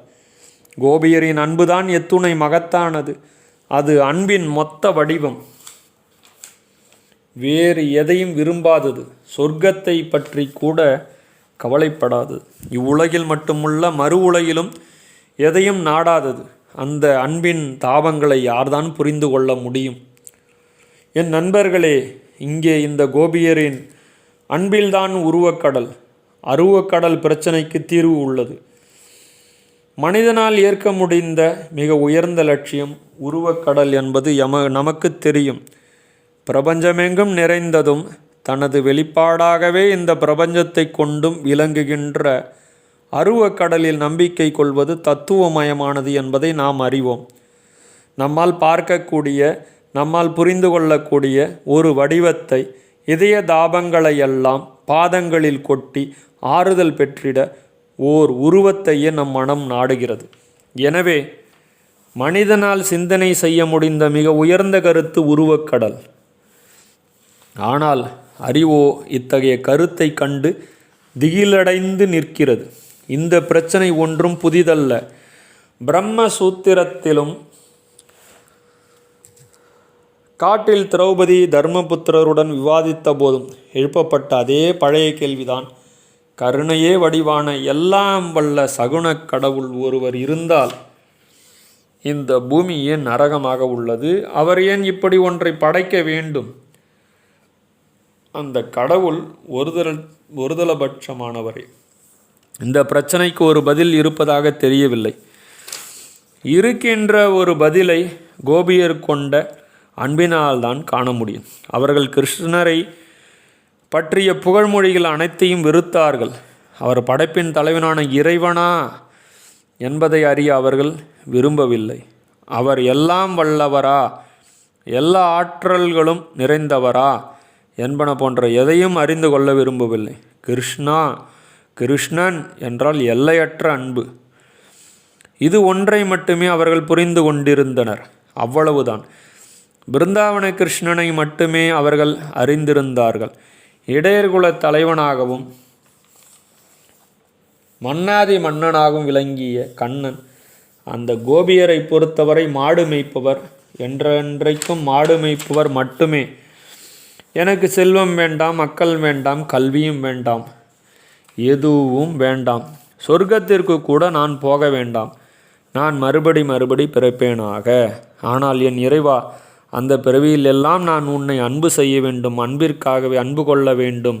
கோபியரின் அன்புதான் எத்துணை மகத்தானது. அது அன்பின் மொத்த வடிவம். வேறு எதையும் விரும்பாதது. சொர்க்கத்தை பற்றி கூட கவலைப்படாதது. இவ்வுலகில் மட்டுமல்ல, மறு உலகிலும் எதையும் நாடாதது. அந்த அன்பின் தாபங்களை யார்தான் புரிந்து கொள்ள முடியும்? என் நண்பர்களே, இங்கே இந்த கோபியரின் அன்பில்தான் அருவக்கடல் பிரச்சனைக்கு தீர்வு உள்ளது. மனிதனால் ஏற்க முடிந்த மிக உயர்ந்த லட்சியம் உருவக்கடல் என்பது நமக்கு தெரியும். பிரபஞ்சமெங்கும் நிறைந்ததும் தனது வெளிப்பாடாகவே இந்த பிரபஞ்சத்தை கொண்டும் விளங்குகின்ற அருவக்கடலில் நம்பிக்கை கொள்வது தத்துவமயமானது என்பதை நாம் அறிவோம். நம்மால் பார்க்கக்கூடிய, நம்மால் புரிந்து கொள்ளக்கூடிய ஒரு வடிவத்தை, இதய தாபங்களையெல்லாம் பாதங்களில் கொட்டி ஆறுதல் பெற்றிட ஓர் உருவத்தையே நம் மனம் நாடுகிறது. எனவே மனிதனால் சிந்தனை செய்ய முடிந்த மிக உயர்ந்த கருத்து உருவக்கடல். ஆனால் அறிவோ இத்தகைய கருத்தை கண்டு திகிலடைந்து நிற்கிறது. இந்த பிரச்சனை ஒன்றும் புதிதல்ல. பிரம்மசூத்திரத்திலும் காட்டில் திரௌபதி தர்மபுத்திரருடன் விவாதித்த போதும் எழுப்பப்பட்ட அதே பழைய கேள்விதான். கருணையே வடிவான எல்லாம் வல்ல சகுன கடவுள் ஒருவர் இருந்தால் இந்த பூமி ஏன் நரகமாக உள்ளது? அவர் ஏன் இப்படி ஒன்றை படைக்க வேண்டும்? அந்த கடவுள் ஒருதலபட்சமானவரே. இந்த பிரச்சனைக்கு ஒரு பதில் இருப்பதாக தெரியவில்லை. இருக்கின்ற ஒரு பதிலை கோபியர் கொண்ட அன்பினால் தான் காண முடியும். அவர்கள் கிருஷ்ணரை பற்றிய புகழ்மொழிகள் அனைத்தையும் வெறுத்தார்கள். அவர் படைப்பின் தலைவனான இறைவனா என்பதை அறிய அவர்கள் விரும்பவில்லை. அவர் எல்லாம் வல்லவரா, எல்லா ஆற்றல்களும் நிறைந்தவரா என்பன போன்ற எதையும் அறிந்து கொள்ள விரும்பவில்லை. கிருஷ்ணன் என்றால் எல்லையற்ற அன்பு. இது ஒன்றை மட்டுமே அவர்கள் புரிந்து கொண்டிருந்தனர். அவ்வளவுதான். பிருந்தாவன கிருஷ்ணனை மட்டுமே அவர்கள் அறிந்திருந்தார்கள். இடையர்குல தலைவனாகவும் மன்னாதி மன்னனாகவும் விளங்கிய கண்ணன் அந்த கோபியரை பொறுத்தவரை மாடு மேய்ப்பவர், என்றென்றைக்கும் மாடு மேய்ப்பவர் மட்டுமே. எனக்கு செல்வம் வேண்டாம், மக்கள் வேண்டாம், கல்வியும் வேண்டாம், எதுவும் வேண்டாம், சொர்க்கத்திற்கு கூட நான் போக வேண்டாம், நான் மறுபடி பிறப்பேனாக. ஆனால் என் இறைவா, அந்த பிறவியில் எல்லாம் நான் உன்னை அன்பு செய்ய வேண்டும், அன்பிற்காகவே அன்பு கொள்ள வேண்டும்.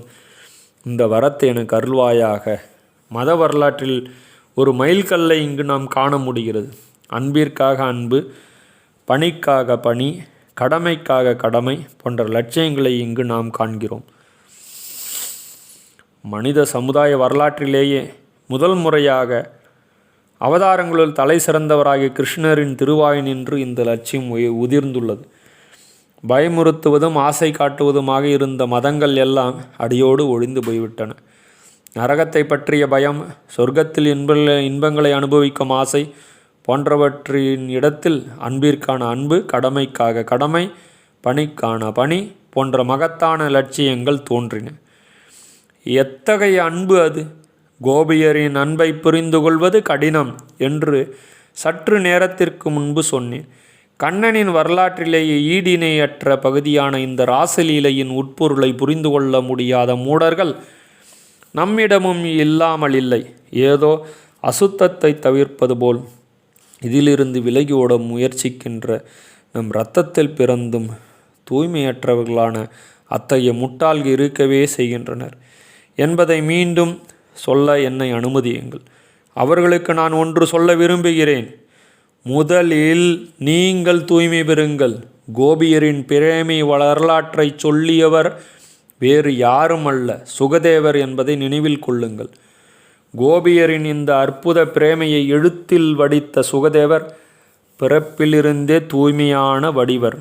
இந்த வரத்தை எனக்கு அருள்வாயாக. மத வரலாற்றில் ஒரு மைல்கல்லை இங்கு நாம் காண முடிகிறது. அன்பிற்காக அன்பு, பணிக்காக பணி, கடமைக்காக கடமை போன்ற லட்சியங்களை இங்கு நாம் காண்கிறோம். மனித சமுதாய வரலாற்றிலேயே முதல் முறையாக அவதாரங்களுள் தலை சிறந்தவராகிய கிருஷ்ணரின் திருவாயினின்று இந்த லட்சியம் உதிர்ந்துள்ளது. பயமுறுத்துவதும் ஆசை காட்டுவதுமாக இருந்த மதங்கள் எல்லாம் அடியோடு ஒழிந்து போய்விட்டன. நரகத்தை பற்றிய பயம், சொர்க்கத்தில் இன்பங்களை அனுபவிக்கும் ஆசை போன்றவற்றின் இடத்தில் அன்பிற்கான அன்பு, கடமைக்காக கடமை, பணிக்கான பணி போன்ற மகத்தான லட்சியங்கள் தோன்றின. எத்தகைய அன்பு அது! கோபியரின் அன்பை புரிந்து கொள்வது கடினம் என்று சற்று நேரத்திற்கு முன்பு சொன்னேன். கண்ணனின் வரலாற்றிலேயே ஈடிணையற்ற பகுதியான இந்த ராசலீலையின் உட்பொருளை புரிந்து கொள்ள முடியாத மூடர்கள் நம்மிடமும் இல்லாமல் இல்லை. ஏதோ அசுத்தத்தை தவிர்ப்பது போல் இதிலிருந்து விலகி ஓட முயற்சிக்கின்ற நம் இரத்தத்தில் பிறந்தும் தூய்மையற்றவர்களான அத்தகைய முட்டாள்கள் இருக்கவே செய்கின்றனர் என்பதை மீண்டும் சொல்ல என்னை அனுமதியுங்கள். அவர்களுக்கு நான் ஒன்று சொல்ல விரும்புகிறேன். முதலில் நீங்கள் தூய்மை பெறுங்கள். கோபியரின் பிரேமை வரலாற்றை சொல்லியவர் வேறு யாரும் அல்ல, சுகதேவர் என்பதை நினைவில் கொள்ளுங்கள். கோபியரின் இந்த அற்புத பிரேமையை எழுத்தில் வடித்த சுகதேவர் பிறப்பிலிருந்தே தூய்மையான வடிவர்,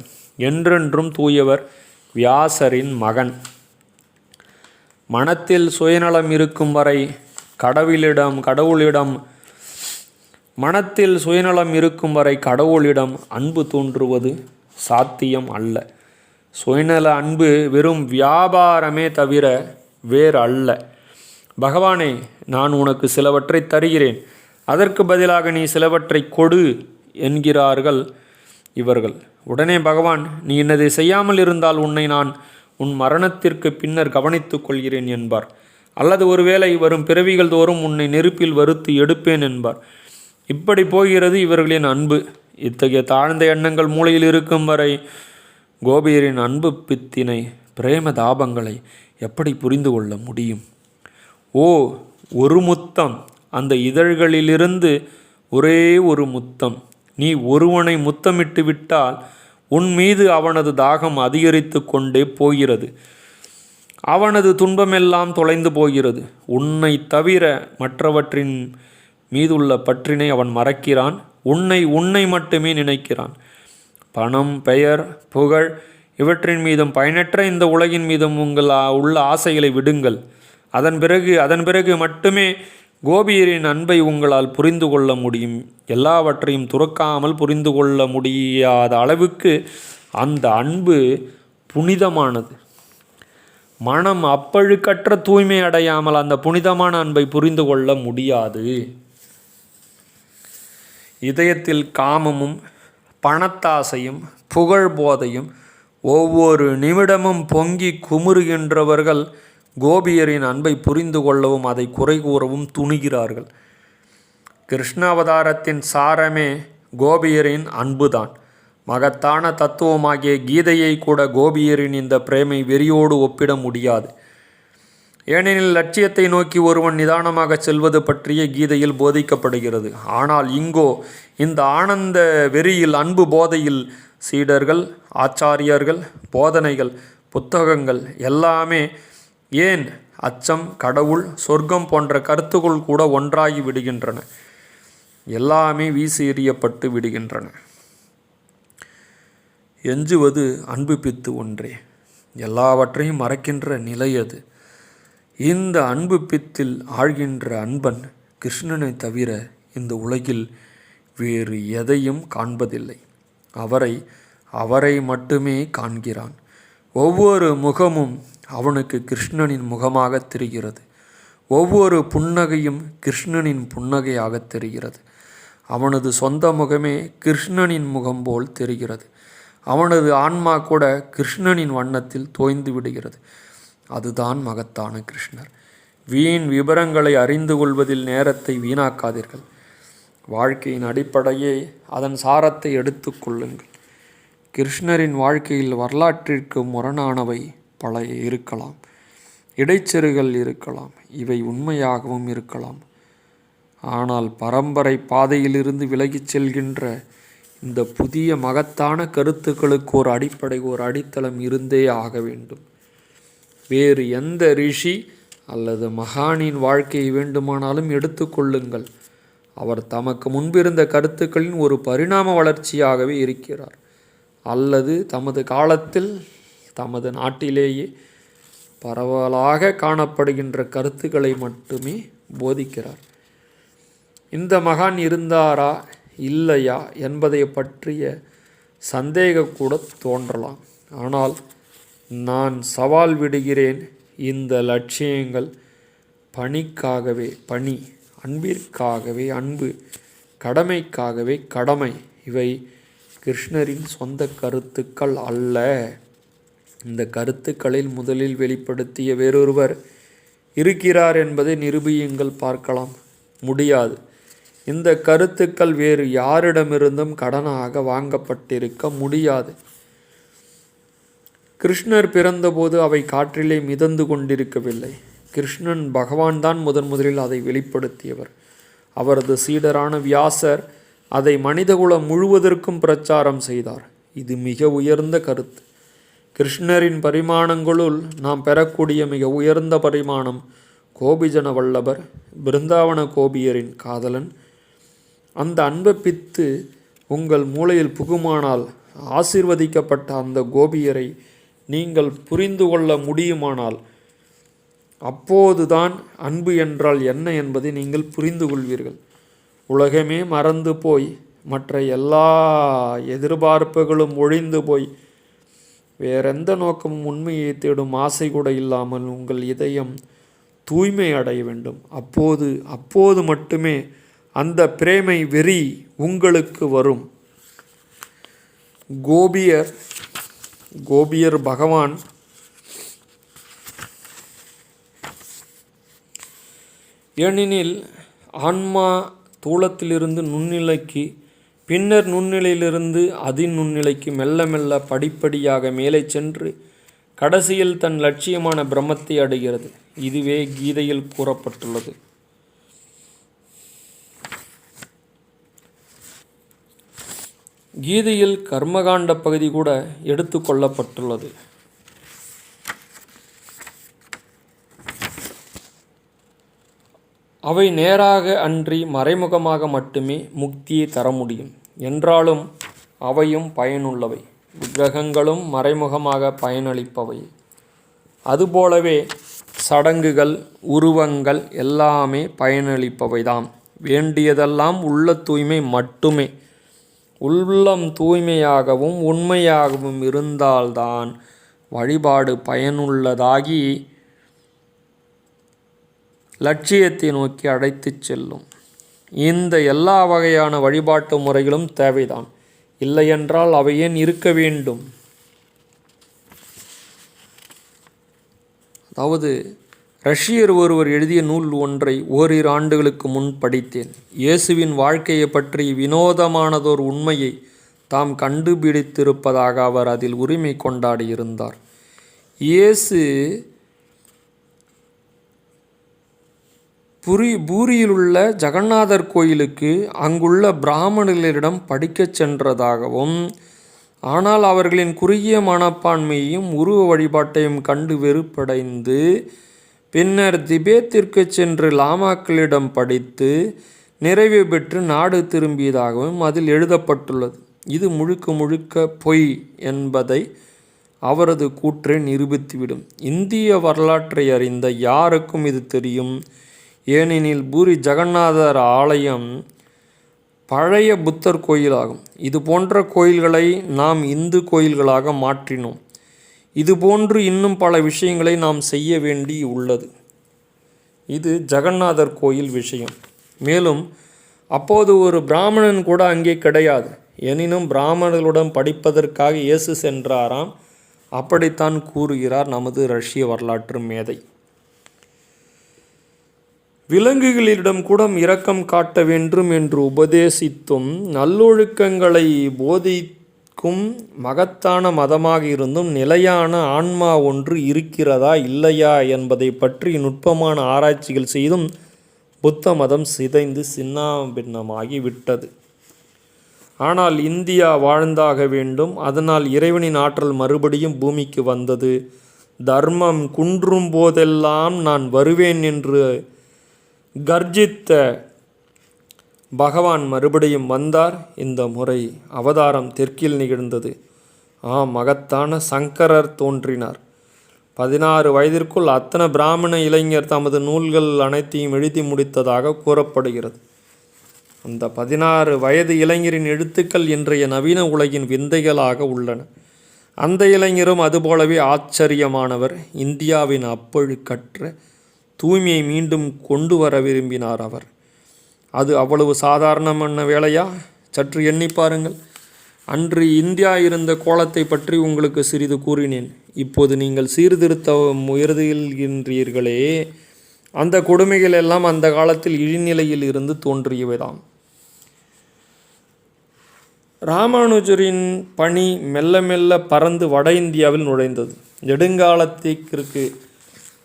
என்றென்றும் தூயவர், வியாசரின் மகன். மனத்தில் சுயநலம் இருக்கும் வரை கடவுளிடம் அன்பு தோன்றுவது சாத்தியம் அல்ல. சுயநல அன்பு வெறும் வியாபாரமே தவிர வேறு அல்ல. பகவானே, நான் உனக்கு சிலவற்றை தருகிறேன், அதற்கு பதிலாக நீ சிலவற்றை கொடு என்கிறார்கள் இவர்கள். உடனே பகவான், நீ என்னதை செய்யாமல் இருந்தால் உன்னை நான் உன் மரணத்திற்கு பின்னர் கவனித்துக் கொள்கிறேன் என்பார். அல்லது ஒருவேளை வரும் பிறவிகள் தோறும் உன்னை நெருப்பில் வறுத்து எடுப்பேன் என்பார். இப்படி போகிறது இவர்களின் அன்பு. இத்தகைய தாழ்ந்த எண்ணங்கள் மூளையில் இருக்கும் வரை கோபியரின் அன்பு பித்தினை, பிரேம தாபங்களை எப்படி புரிந்து கொள்ள முடியும்? ஓ, ஒரு முத்தம், அந்த இதழ்களிலிருந்து ஒரே ஒரு முத்தம். நீ ஒருவனை முத்தமிட்டு விட்டால் உன் மீது அவனது தாகம் அதிகரித்து கொண்டே போகிறது. அவனது துன்பமெல்லாம் தொலைந்து போகிறது. உன்னை தவிர மற்றவற்றின் மீதுள்ள பற்றினை அவன் மறக்கிறான். உன்னை மட்டுமே நினைக்கிறான். பணம், பெயர், புகழ் இவற்றின் மீதும் பயனற்ற இந்த உலகின் மீதும் உள்ள ஆசைகளை விடுங்கள். அதன் பிறகு மட்டுமே கோபியரின் அன்பை உங்களால் புரிந்து கொள்ள முடியும். எல்லாவற்றையும் துறக்காமல் புரிந்து கொள்ள முடியாத அளவுக்கு அந்த அன்பு புனிதமானது. மனம் அப்பழுக்கற்ற தூய்மை அடையாமல் அந்த புனிதமான அன்பை புரிந்து கொள்ள முடியாது. இதயத்தில் காமமும் பணத்தாசையும் புகழ் போதையும் ஒவ்வொரு நிமிடமும் பொங்கி குமுறுகின்றவர்கள் கோபியரின் அன்பை புரிந்து கொள்ளவும் அதை குறை கூறவும் துணிகிறார்கள். கிருஷ்ணாவதாரத்தின் சாரமே கோபியரின் அன்புதான். மகத்தான தத்துவமாகிய கீதையை கூட கோபியரின் இந்த பிரேமை வெறியோடு ஒப்பிட முடியாது. ஏனெனில் லட்சியத்தை நோக்கி ஒருவன் நிதானமாக செல்வது பற்றிய கீதையில் போதிக்கப்படுகிறது. ஆனால் இங்கோ இந்த ஆனந்த வெறியில், அன்பு போதையில் சீடர்கள், ஆச்சாரியர்கள், போதனைகள், புத்தகங்கள் எல்லாமே, ஏன் அச்சம், கடவுள், சொர்க்கம் போன்ற கருத்துக்கள் கூட ஒன்றாகி விடுகின்றன. எல்லாமே வீசி எறியப்பட்டு விடுகின்றன. எஞ்சுவது அன்பு பித்து ஒன்றே. எல்லாவற்றையும் மறக்கின்ற நிலை அது. இந்த அன்பு பித்தில் ஆழ்கின்ற அன்பன் கிருஷ்ணனை தவிர இந்த உலகில் வேறு எதையும் காண்பதில்லை. அவரை மட்டுமே காண்கிறான். ஒவ்வொரு முகமும் அவனுக்கு கிருஷ்ணனின் முகமாக தெரிகிறது. ஒவ்வொரு புன்னகையும் கிருஷ்ணனின் புன்னகையாக தெரிகிறது. அவனது சொந்த முகமே கிருஷ்ணனின் முகம் போல் தெரிகிறது. அவனது ஆன்மா கூட கிருஷ்ணனின் வண்ணத்தில் தோய்ந்து விடுகிறது. அதுதான் மகத்தான கிருஷ்ணர். வீண் விபரங்களை அறிந்து கொள்வதில் நேரத்தை வீணாக்காதீர்கள். வாழ்க்கையின் அடிப்படையே அதன் சாரத்தை எடுத்து கொள்ளுங்கள். கிருஷ்ணரின் வாழ்க்கையில் வரலாற்றிற்கு முரணானவை பல இருக்கலாம். இடைச்செருகள் இருக்கலாம். இவை உண்மையாகவும் இருக்கலாம். ஆனால் பரம்பரை பாதையிலிருந்து விலகிச் செல்கின்ற இந்த புதிய மகத்தான கருத்துக்களுக்கு ஒரு அடிப்படை, ஒரு அடித்தளம் இருந்தே ஆக வேண்டும். வேறு எந்த ரிஷி அல்லது மகானின் வாழ்க்கையை வேண்டுமானாலும் எடுத்துக்கொள்ளுங்கள், அவர் தமக்கு முன்பிருந்த கருத்துக்களின் ஒரு பரிணாம வளர்ச்சியாகவே இருக்கிறார். அல்லது தமது காலத்தில் தமது நாட்டிலேயே பரவலாக காணப்படுகின்ற கருத்துக்களை மட்டுமே போதிக்கிறார். இந்த மகான் இருந்தாரா இல்லையா என்பதை பற்றிய சந்தேகம் கூட தோன்றலாம். ஆனால் நான் சவால் விடுகிறேன், இந்த லட்சியங்கள் பணிக்காகவே பணி, அன்பிற்காகவே அன்பு, கடமைக்காகவே கடமை, இவை கிருஷ்ணரின் சொந்த கருத்துக்கள் அல்ல. இந்த கருத்துக்களில் முதலில் வெளிப்படுத்திய வேறொருவர் இருக்கிறார் என்பதை நிரூபியுங்கள் பார்க்கலாம். முடியாது. இந்த கருத்துக்கள் வேறு யாரிடமிருந்தும் கடனாக வாங்கப்பட்டிருக்க முடியாது. கிருஷ்ணர் பிறந்தபோது அவை காற்றிலே மிதந்து கொண்டிருக்கவில்லை. கிருஷ்ணன் பகவான் தான் முதலில் அதை வெளிப்படுத்தியவர். அவரது சீடரான வியாசர் அதை மனிதகுலம் முழுவதற்கும் பிரச்சாரம் செய்தார். இது மிக உயர்ந்த கருத்து. கிருஷ்ணரின் பரிமாணங்களுள் நாம் பெறக்கூடிய மிக உயர்ந்த பரிமாணம் கோபிஜன வல்லபர், பிருந்தாவன கோபியரின் காதலன். அந்த அன்பை பித்து உங்கள் மூளையில் புகுமானால், ஆசீர்வதிக்கப்பட்ட அந்த கோபியரை நீங்கள் புரிந்து கொள்ள முடியுமானால், அப்போதுதான் அன்பு என்றால் என்ன என்பதை நீங்கள் புரிந்து கொள்வீர்கள். உலகமே மறந்து போய், மற்ற எல்லா எதிர்பார்ப்புகளும் ஒழிந்து போய், வேறெந்த நோக்கமும் உண்மையை தேடும் ஆசை கூட இல்லாமல் உங்கள் இதயம் தூய்மை அடைய வேண்டும். அப்போது மட்டுமே அந்த பிரேமை வெறி உங்களுக்கு வரும். கோபியர் பகவான் ஏனெனில் ஆன்மா தூளத்திலிருந்து நுண்ணிலைக்கு, பின்னர் நுண்ணிலையிலிருந்து அதிநுண்ணிலைக்கு மெல்ல மெல்ல படிப்படியாக மேலே சென்று கடைசியில் தன் லட்சியமான பிரம்மத்தை அடைகிறது. இதுவே கீதையில் கூறப்பட்டுள்ளது. கீதையில் கர்மகாண்ட பகுதி கூட எடுத்து கொள்ளப்பட்டுள்ளது. அவை நேராக அன்றி மறைமுகமாக மட்டுமே முக்தியை தர முடியும். என்றாலும் அவையும் பயனுள்ளவை. விக்கிரகங்களும் மறைமுகமாக பயனளிப்பவை. அதுபோலவே சடங்குகள், உருவங்கள் எல்லாமே பயனளிப்பவைதான். வேண்டியதெல்லாம் உள்ள தூய்மை மட்டுமே. உள்ளம் தூய்மையாகவும் உண்மையாகவும் இருந்தால்தான் வழிபாடு பயனுள்ளதாகி லட்சியத்தை நோக்கி அழைத்துச் செல்லும். இந்த எல்லா வகையான வழிபாட்டு முறைகளும் தேவைதான். இல்லையென்றால் அவை ஏன் இருக்க வேண்டும்? அதாவது ரஷ்யர் ஒருவர் எழுதிய நூல் ஒன்றை ஓரிரு ஆண்டுகளுக்கு முன் படித்தேன். இயேசுவின் வாழ்க்கையை பற்றி வினோதமானதோர் உண்மையை தாம் கண்டுபிடித்திருப்பதாக அவர் அதில் உரிமை கொண்டாடியிருந்தார். இயேசு பூரியிலுள்ள ஜெகநாதர் கோயிலுக்கு அங்குள்ள பிராமணர்களிடம் படிக்கச் சென்றதாகவும், ஆனால் அவர்களின் குறுகிய மனப்பான்மையையும் உருவ வழிபாட்டையும் கண்டு வெறுப்படைந்து பின்னர் திபேத்திற்கு சென்று லாமாக்களிடம் படித்து நிறைவு பெற்று நாடு திரும்பியதாகவும் அதில் எழுதப்பட்டுள்ளது. இது முழுக்க பொய் என்பதை அவரது கூற்றை நிரூபித்துவிடும். இந்திய வரலாற்றை அறிந்த யாருக்கும் இது தெரியும். ஏனெனில் பூரி ஜெகநாதர் ஆலயம் பழைய புத்தர் கோயிலாகும். இது போன்ற கோயில்களை நாம் இந்து கோயில்களாக மாற்றினோம். இதுபோன்று இன்னும் பல விஷயங்களை நாம் செய்ய வேண்டி உள்ளது. இது ஜெகநாதர் கோயில் விஷயம். மேலும் அப்போது ஒரு பிராமணன் கூட அங்கே கிடையாது. எனினும் பிராமணர்களுடன் படிப்பதற்காக இயேசு சென்றாராம். அப்படித்தான் கூறுகிறார் நமது ரஷ்ய வரலாற்று மேதை. விலங்குகளிடம் கூட இரக்கம் காட்ட வேண்டும் என்று உபதேசித்தும் நல்லொழுக்கங்களை போதிக்கும் மகத்தான மதமாக இருந்தும் நிலையான ஆன்மா ஒன்று இருக்கிறதா இல்லையா என்பதை பற்றி நுட்பமான ஆராய்ச்சிகள் செய்தும் புத்த மதம் சிதைந்து சின்னாபின்னமாகி விட்டது. ஆனால் இந்தியா வாழ்ந்தாக வேண்டும். அதனால் இறைவனின் ஆற்றல் மறுபடியும் பூமிக்கு வந்தது. தர்மம் குன்றும் போதெல்லாம் நான் வருவேன் என்று கர்ஜித்த பகவான் மறுபடியும் வந்தார். இந்த முறை அவதாரம் தெற்கில் நிகழ்ந்தது. மகத்தான சங்கரர் தோன்றினார். 16 வயதிற்குள் அத்தனை பிராமண இளைஞர் தமது நூல்கள் அனைத்தையும் எழுதி முடித்ததாக கூறப்படுகிறது. அந்த 16 வயது இளைஞரின் எழுத்துக்கள் இன்றைய நவீன உலகின் விந்தைகளாக உள்ளன. அந்த இளைஞரும் அதுபோலவே ஆச்சரியமானவர். இந்தியாவின் அப்பழுக்கற்ற தூய்மையை மீண்டும் கொண்டு வர விரும்பினார் அவர். அது அவ்வளவு சாதாரணமான வேலையா? சற்று எண்ணி பாருங்கள். அன்று இந்தியா இருந்த கோலத்தை பற்றி உங்களுக்கு சிறிது கூறினேன். இப்போது நீங்கள் சீர்திருத்த முயற்சிக்கின்றீர்களே, அந்த கொடுமைகள் எல்லாம் அந்த காலத்தில் இழிநிலையில் இருந்து தோன்றியவைதாம். ராமானுஜரின் பணி மெல்ல மெல்ல பறந்து வட இந்தியாவில் நுழைந்தது.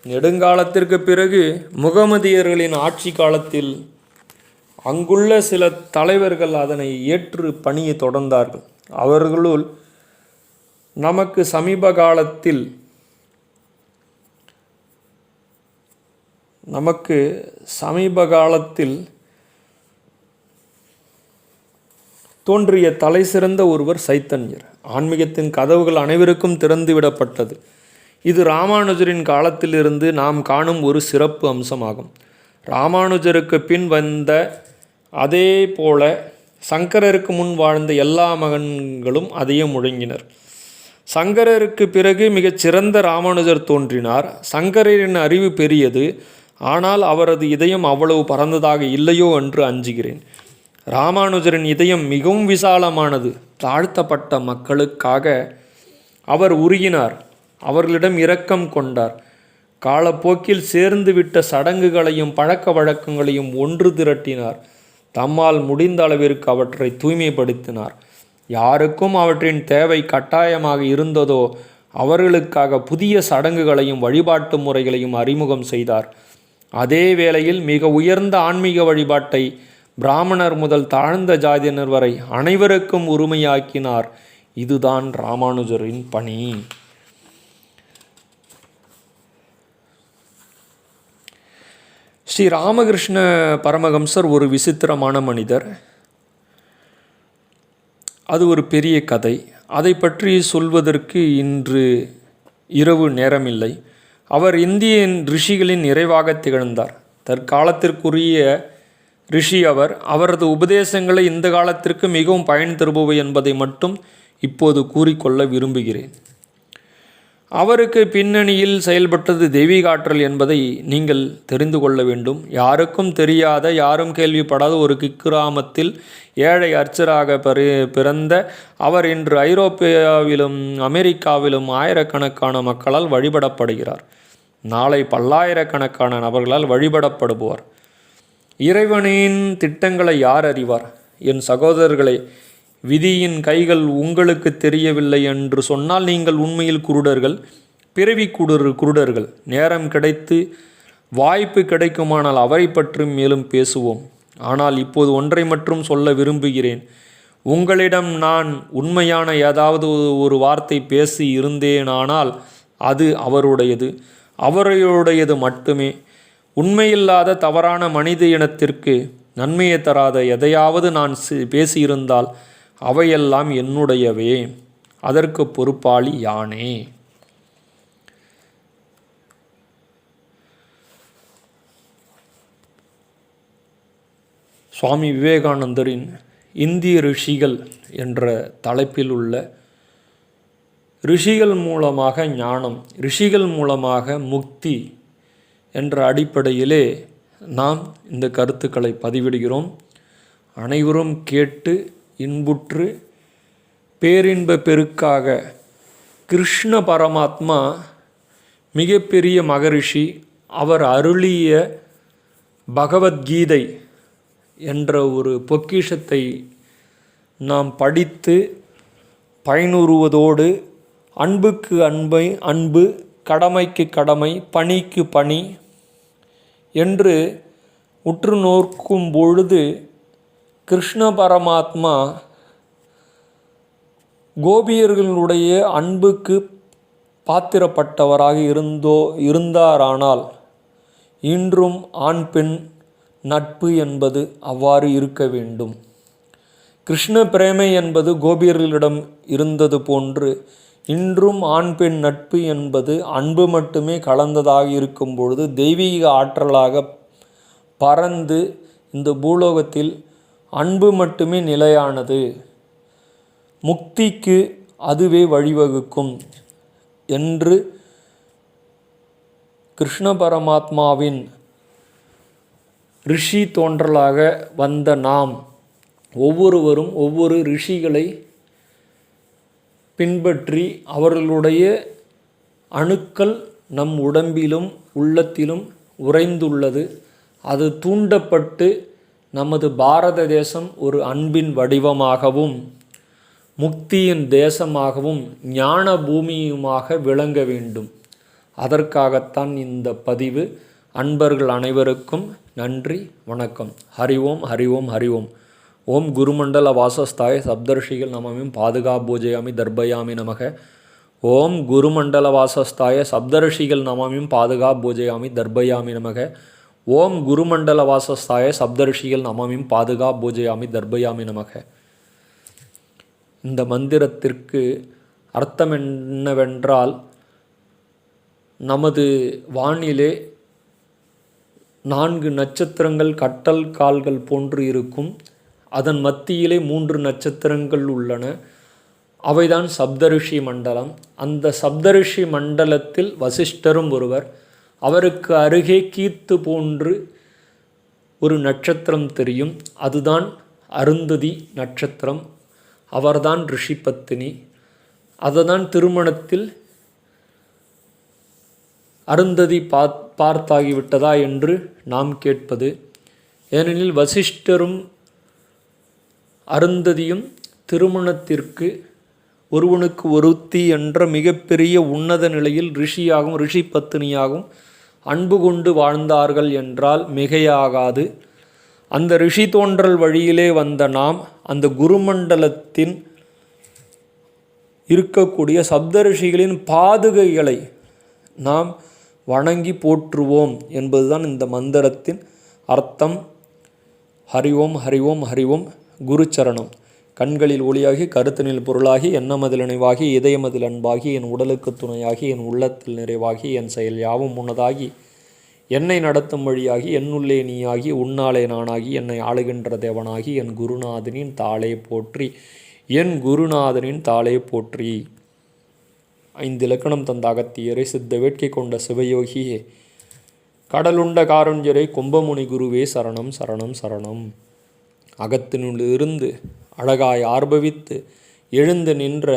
நெடுங்காலத்திற்கு பிறகு முகமதியர்களின் ஆட்சி காலத்தில் அங்குள்ள சில தலைவர்கள் அதனை ஏற்று பணியை தொடர்ந்தார்கள். அவர்களுள் நமக்கு சமீப காலத்தில் தோன்றிய தலை சிறந்த ஒருவர் சைத்தன்யர். ஆன்மீகத்தின் கதவுகள் அனைவருக்கும் திறந்துவிடப்பட்டது. இது ராமானுஜரின் காலத்திலிருந்து நாம் காணும் ஒரு சிறப்பு அம்சமாகும். ராமானுஜருக்கு பின் வந்த அதே போல சங்கரருக்கு முன் வாழ்ந்த எல்லா மகன்களும் அதையே முழங்கினர். சங்கரருக்கு பிறகு மிகச்சிறந்த ராமானுஜர் தோன்றினார். சங்கரரின் அறிவு பெரியது, ஆனால் அவரது இதயம் அவ்வளவு பரந்ததாக இல்லையோ என்று அஞ்சுகிறேன். ராமானுஜரின் இதயம் மிகவும் விசாலமானது. தாழ்த்தப்பட்ட மக்களுக்காக அவர் உருகினார். அவர்களிடம் இரக்கம் கொண்டார். காலப்போக்கில் சேர்ந்துவிட்ட சடங்குகளையும் பழக்க வழக்கங்களையும் ஒன்று திரட்டினார். தம்மால் முடிந்த அளவிற்கு அவற்றை தூய்மைப்படுத்தினார். யாருக்கும் அவற்றின் தேவை கட்டாயமாக இருந்ததோ அவர்களுக்காக புதிய சடங்குகளையும் வழிபாட்டு முறைகளையும் அறிமுகம் செய்தார். அதே வேளையில் மிக உயர்ந்த ஆன்மீக வழிபாட்டை பிராமணர் முதல் தாழ்ந்த ஜாதியினர் வரை அனைவருக்கும் உரிமையாக்கினார். இதுதான் ராமானுஜரின் பணி. ஸ்ரீ ராமகிருஷ்ண பரமஹம்சர் ஒரு விசித்திரமான மனிதர். அது ஒரு பெரிய கதை. அதை பற்றி சொல்வதற்கு இன்று இரவு நேரமில்லை. அவர் இந்திய ரிஷிகளின் நிறைவாக திகழ்ந்தார். தற்காலத்திற்குரிய ரிஷி அவர். அவரது உபதேசங்களை இந்த காலத்திற்கு மிகவும் பயன் தருபவை என்பதை மட்டும் இப்போது கூறிக்கொள்ள விரும்புகிறேன். அவருக்கு பின்னணியில் செயல்பட்டது தெய்வீக ஆற்றல் என்பதை நீங்கள் தெரிந்து கொள்ள வேண்டும். யாருக்கும் தெரியாத, யாரும் கேள்விப்படாத ஒரு கிராமத்தில் ஏழை அர்ச்சராக பிறந்த அவர் இன்று ஐரோப்பியாவிலும் அமெரிக்காவிலும் ஆயிரக்கணக்கான மக்களால் வழிபடப்படுகிறார். நாளை பல்லாயிரக்கணக்கான நபர்களால் வழிபடப்படுவார். இறைவனின் திட்டங்களை யார் அறிவார்? என் சகோதரர்களே, விதியின் கைகள் உங்களுக்கு தெரியவில்லை என்று சொன்னால் நீங்கள் உண்மையில் குருடர்கள், பிறவி குருடர்கள். நேரம் கிடைத்து வாய்ப்பு கிடைக்குமானால் அவரை பற்றி மேலும் பேசுவோம். ஆனால் இப்போது ஒன்றை மட்டும் சொல்ல விரும்புகிறேன். உங்களிடம் நான் உண்மையான ஏதாவது ஒரு வார்த்தை பேசி இருந்தேனானால் அது அவருடையது மட்டுமே. உண்மையில்லாத தவறான மனித இனத்திற்கு நன்மையை தராத எதையாவது நான் பேசியிருந்தால் அவையெல்லாம் என்னுடையவே. அதற்கு பொறுப்பாளி யானே. சுவாமி விவேகானந்தரின் இந்திய ரிஷிகள் என்ற தலைப்பில் உள்ள ரிஷிகள் மூலமாக ஞானம், ரிஷிகள் மூலமாக முக்தி என்ற அடிப்படையிலே நாம் இந்த கருத்துக்களை பதிவிடுகிறோம். அனைவரும் கேட்டு இன்புற்று பேரின்ப பெருக்காக. கிருஷ்ண பரமாத்மா மிகப்பெரிய மகரிஷி. அவர் அருளிய பகவத்கீதை என்ற ஒரு பொக்கிஷத்தை நாம் படித்து பயனுறுவதோடு அன்புக்கு அன்பு, கடமைக்கு கடமை, பணிக்கு பணி என்று உற்று நோக்கும் பொழுது கிருஷ்ண பரமாத்மா கோபியர்களுடைய அன்புக்கு பாத்திரப்பட்டவராக இருந்தாரானால் இன்றும் ஆண் பெண் நட்பு என்பது அவ்வாறு இருக்க வேண்டும். கிருஷ்ண பிரேமை என்பது கோபியர்களிடம் இருந்தது போன்று இன்றும் ஆண் பெண் நட்பு என்பது அன்பு மட்டுமே கலந்ததாக இருக்கும் பொழுது தெய்வீக ஆற்றலாக பறந்து இந்த பூலோகத்தில் அன்பு மட்டுமே நிலையானது, முக்திக்கு அதுவே வழிவகுக்கும் என்று கிருஷ்ண பரமாத்மாவின் ரிஷி தோன்றலாக வந்த நாம் ஒவ்வொருவரும் ஒவ்வொரு ரிஷிகளை பின்பற்றி அவர்களுடைய அணுக்கள் நம் உடம்பிலும் உள்ளத்திலும் உறைந்துள்ளது. அது தூண்டப்பட்டு நமது பாரத தேசம் ஒரு அன்பின் வடிவமாகவும் முக்தியின் தேசமாகவும் ஞான பூமியுமாக விளங்க வேண்டும். அதற்காகத்தான் இந்த பதிவு. அன்பர்கள் அனைவருக்கும் நன்றி, வணக்கம். ஹரி ஓம் ஹரி ஓம் ஹரி ஓம். ஓம் குருமண்டல வாசஸ்தாய சப்தர்ஷிகள் நமமிம் பாதுகா பூஜையாமி தர்பயாமி நமக. ஓம் குருமண்டல வாசஸ்தாய சப்தர்ஷிகள் நமமிம் பாதுகா பூஜையாமி தர்பயாமி நமக. ஓம் குருமண்டல வாசஸ்தாய சப்தர்ஷிகள் நமமிம் பாதுகா பூஜையாமி தர்பயாமி நமக. இந்த மந்திரத்திற்கு அர்த்தம் என்னவென்றால், நமது வானிலே 4 நட்சத்திரங்கள் கட்டல் கால்கள் போன்று இருக்கும். அதன் மத்தியிலே 3 நட்சத்திரங்கள் உள்ளன. அவைதான் சப்தரிஷி மண்டலம். அந்த சப்தரிஷி மண்டலத்தில் வசிஷ்டரும் ஒருவர். அவருக்கு அருகே கீத்து போன்று ஒரு நட்சத்திரம் தெரியும். அதுதான் அருந்ததி நட்சத்திரம். அவர்தான் ரிஷி பத்தினி. அதுதான் திருமணத்தில் அருந்ததி பார்த்தாகிவிட்டதா என்று நாம் கேட்பது. ஏனெனில் வசிஷ்டரும் அருந்ததியும் திருமணத்திற்கு ஒருவனுக்கு ஒருத்தி என்ற மிகப்பெரிய உன்னத நிலையில் ரிஷியாகவும் ரிஷி பத்தினியாகவும் அன்பு கொண்டு வாழ்ந்தார்கள் என்றால் மிகையாகாது. அந்த ரிஷி தோன்றல் வழியிலே வந்த நாம் அந்த குருமண்டலத்தின் இருக்கக்கூடிய சப்தரிஷிகளின் பாதுகைகளை நாம் வணங்கி போற்றுவோம் என்பதுதான் இந்த மந்திரத்தின் அர்த்தம். ஹரி ஓம் ஹரி ஓம் ஹரி ஓம். குருச்சரணம். கண்களில் ஒளியாகி கருத்தினில் பொருளாகி எண்ணமதில் நினைவாகி இதயமதில் அன்பாகி என் உடலுக்கு துணையாகி என் உள்ளத்தில் நிறைவாகி என் செயல் யாவும் முன்னதாகி என்னை நடத்தும் வழியாகி என்னுள்ளே நீயாகி உன்னாலே நானாகி என்னை ஆளுகின்ற தேவனாகி என் குருநாதனின் தாளே போற்றி, என் குருநாதனின் தாளே போற்றி. 5 இலக்கணம் தந்த அகத்தியரை சித்த வேட்கை கொண்ட சிவயோகியே கடலுண்ட காருஞ்சரை கும்பமுனி குருவே சரணம் சரணம் சரணம். அகத்தினுள்ளிருந்து அழகாய் ஆர்ப்பவித்து எழுந்து நின்ற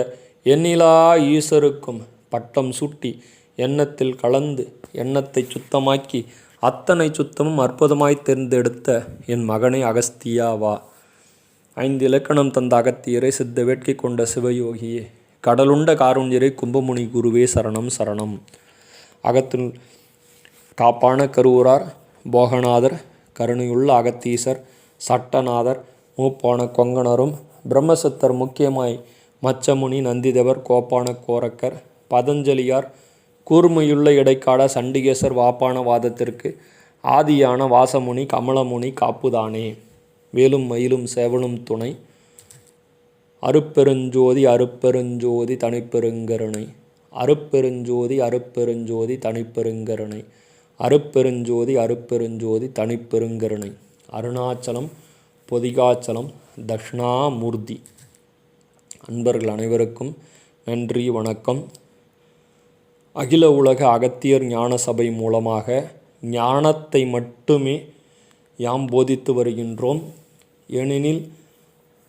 எண்ணிலா ஈசருக்கும் பட்டம் சுட்டி எண்ணத்தில் கலந்து எண்ணத்தை சுத்தமாக்கி அத்தனை சுத்தமும் அற்புதமாய் தேர்ந்தெடுத்த என் மகனே அகஸ்தியாவா. 5 இலக்கணம் தந்த அகத்தியரை சித்த வேட்கை கொண்ட சிவயோகியே கடலுண்ட காருண்யரை கும்பமுனி குருவே சரணம் சரணம். அகத்தின் காப்பான கருவூரார் போகநாதர் கருணையுள்ள அகத்தீசர் சட்டநாதர் மூப்பான கொங்கணரும் பிரம்மசத்தர் முக்கியமாய் மச்சமுனி நந்திதேவர் கோப்பான கோரக்கர் பதஞ்சலியார் கூர்மையுள்ள இடைக்கால சண்டிகேசர் வாப்பான வாதத்திற்கு ஆதியான வாசமுனி கமலமுனி காப்புதானே. வேலும் மயிலும் சேவலும் துணை அருப்பெருஞ்சோதி அருப்பெருஞ்சோதி தனிப்பெருங்கருணை அருப்பெருஞ்சோதி அருப்பெருஞ்சோதி தனிப்பெருங்கருணை அருப்பெருஞ்சோதி அருப்பெருஞ்சோதி தனிப்பெருங்கருணை. அருணாச்சலம் பொதிகாச்சலம் தக்ஷணாமூர்த்தி. அன்பர்கள் அனைவருக்கும் நன்றி, வணக்கம். அகில உலக அகத்தியர் ஞான சபை மூலமாக ஞானத்தை மட்டுமே யாம் போதித்து வருகின்றோம். ஏனெனில்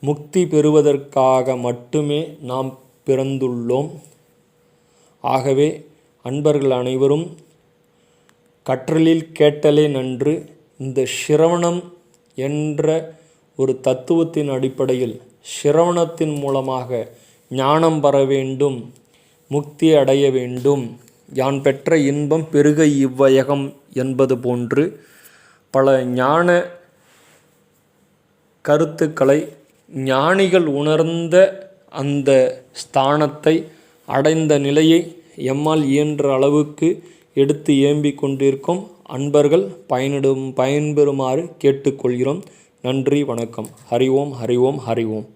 முக்தி பெறுவதற்காக மட்டுமே நாம் பிறந்துள்ளோம். ஆகவே அன்பர்கள் அனைவரும் கற்றலில் கேட்டலே நன்று. இந்த சிரவணம் என்ற ஒரு தத்துவத்தின் அடிப்படையில் சிரவணத்தின் மூலமாக ஞானம் பெற வேண்டும், முக்தி அடைய வேண்டும். யான் பெற்ற இன்பம் பெருக இவ்வையகம் என்பது போன்று பல ஞான கருத்துக்களை ஞானிகள் உணர்ந்த அந்த ஸ்தானத்தை அடைந்த நிலையை எம்மால் இயன்ற அளவுக்கு எடுத்து ஏம்பிக் கொண்டிருக்கும் அன்பர்கள் பயன்பெறுமாறு கேட்டுக்கொள்கிறோம். நன்றி, வணக்கம். ஹரி ஓம், ஹரி ஓம், ஹரி ஓம்.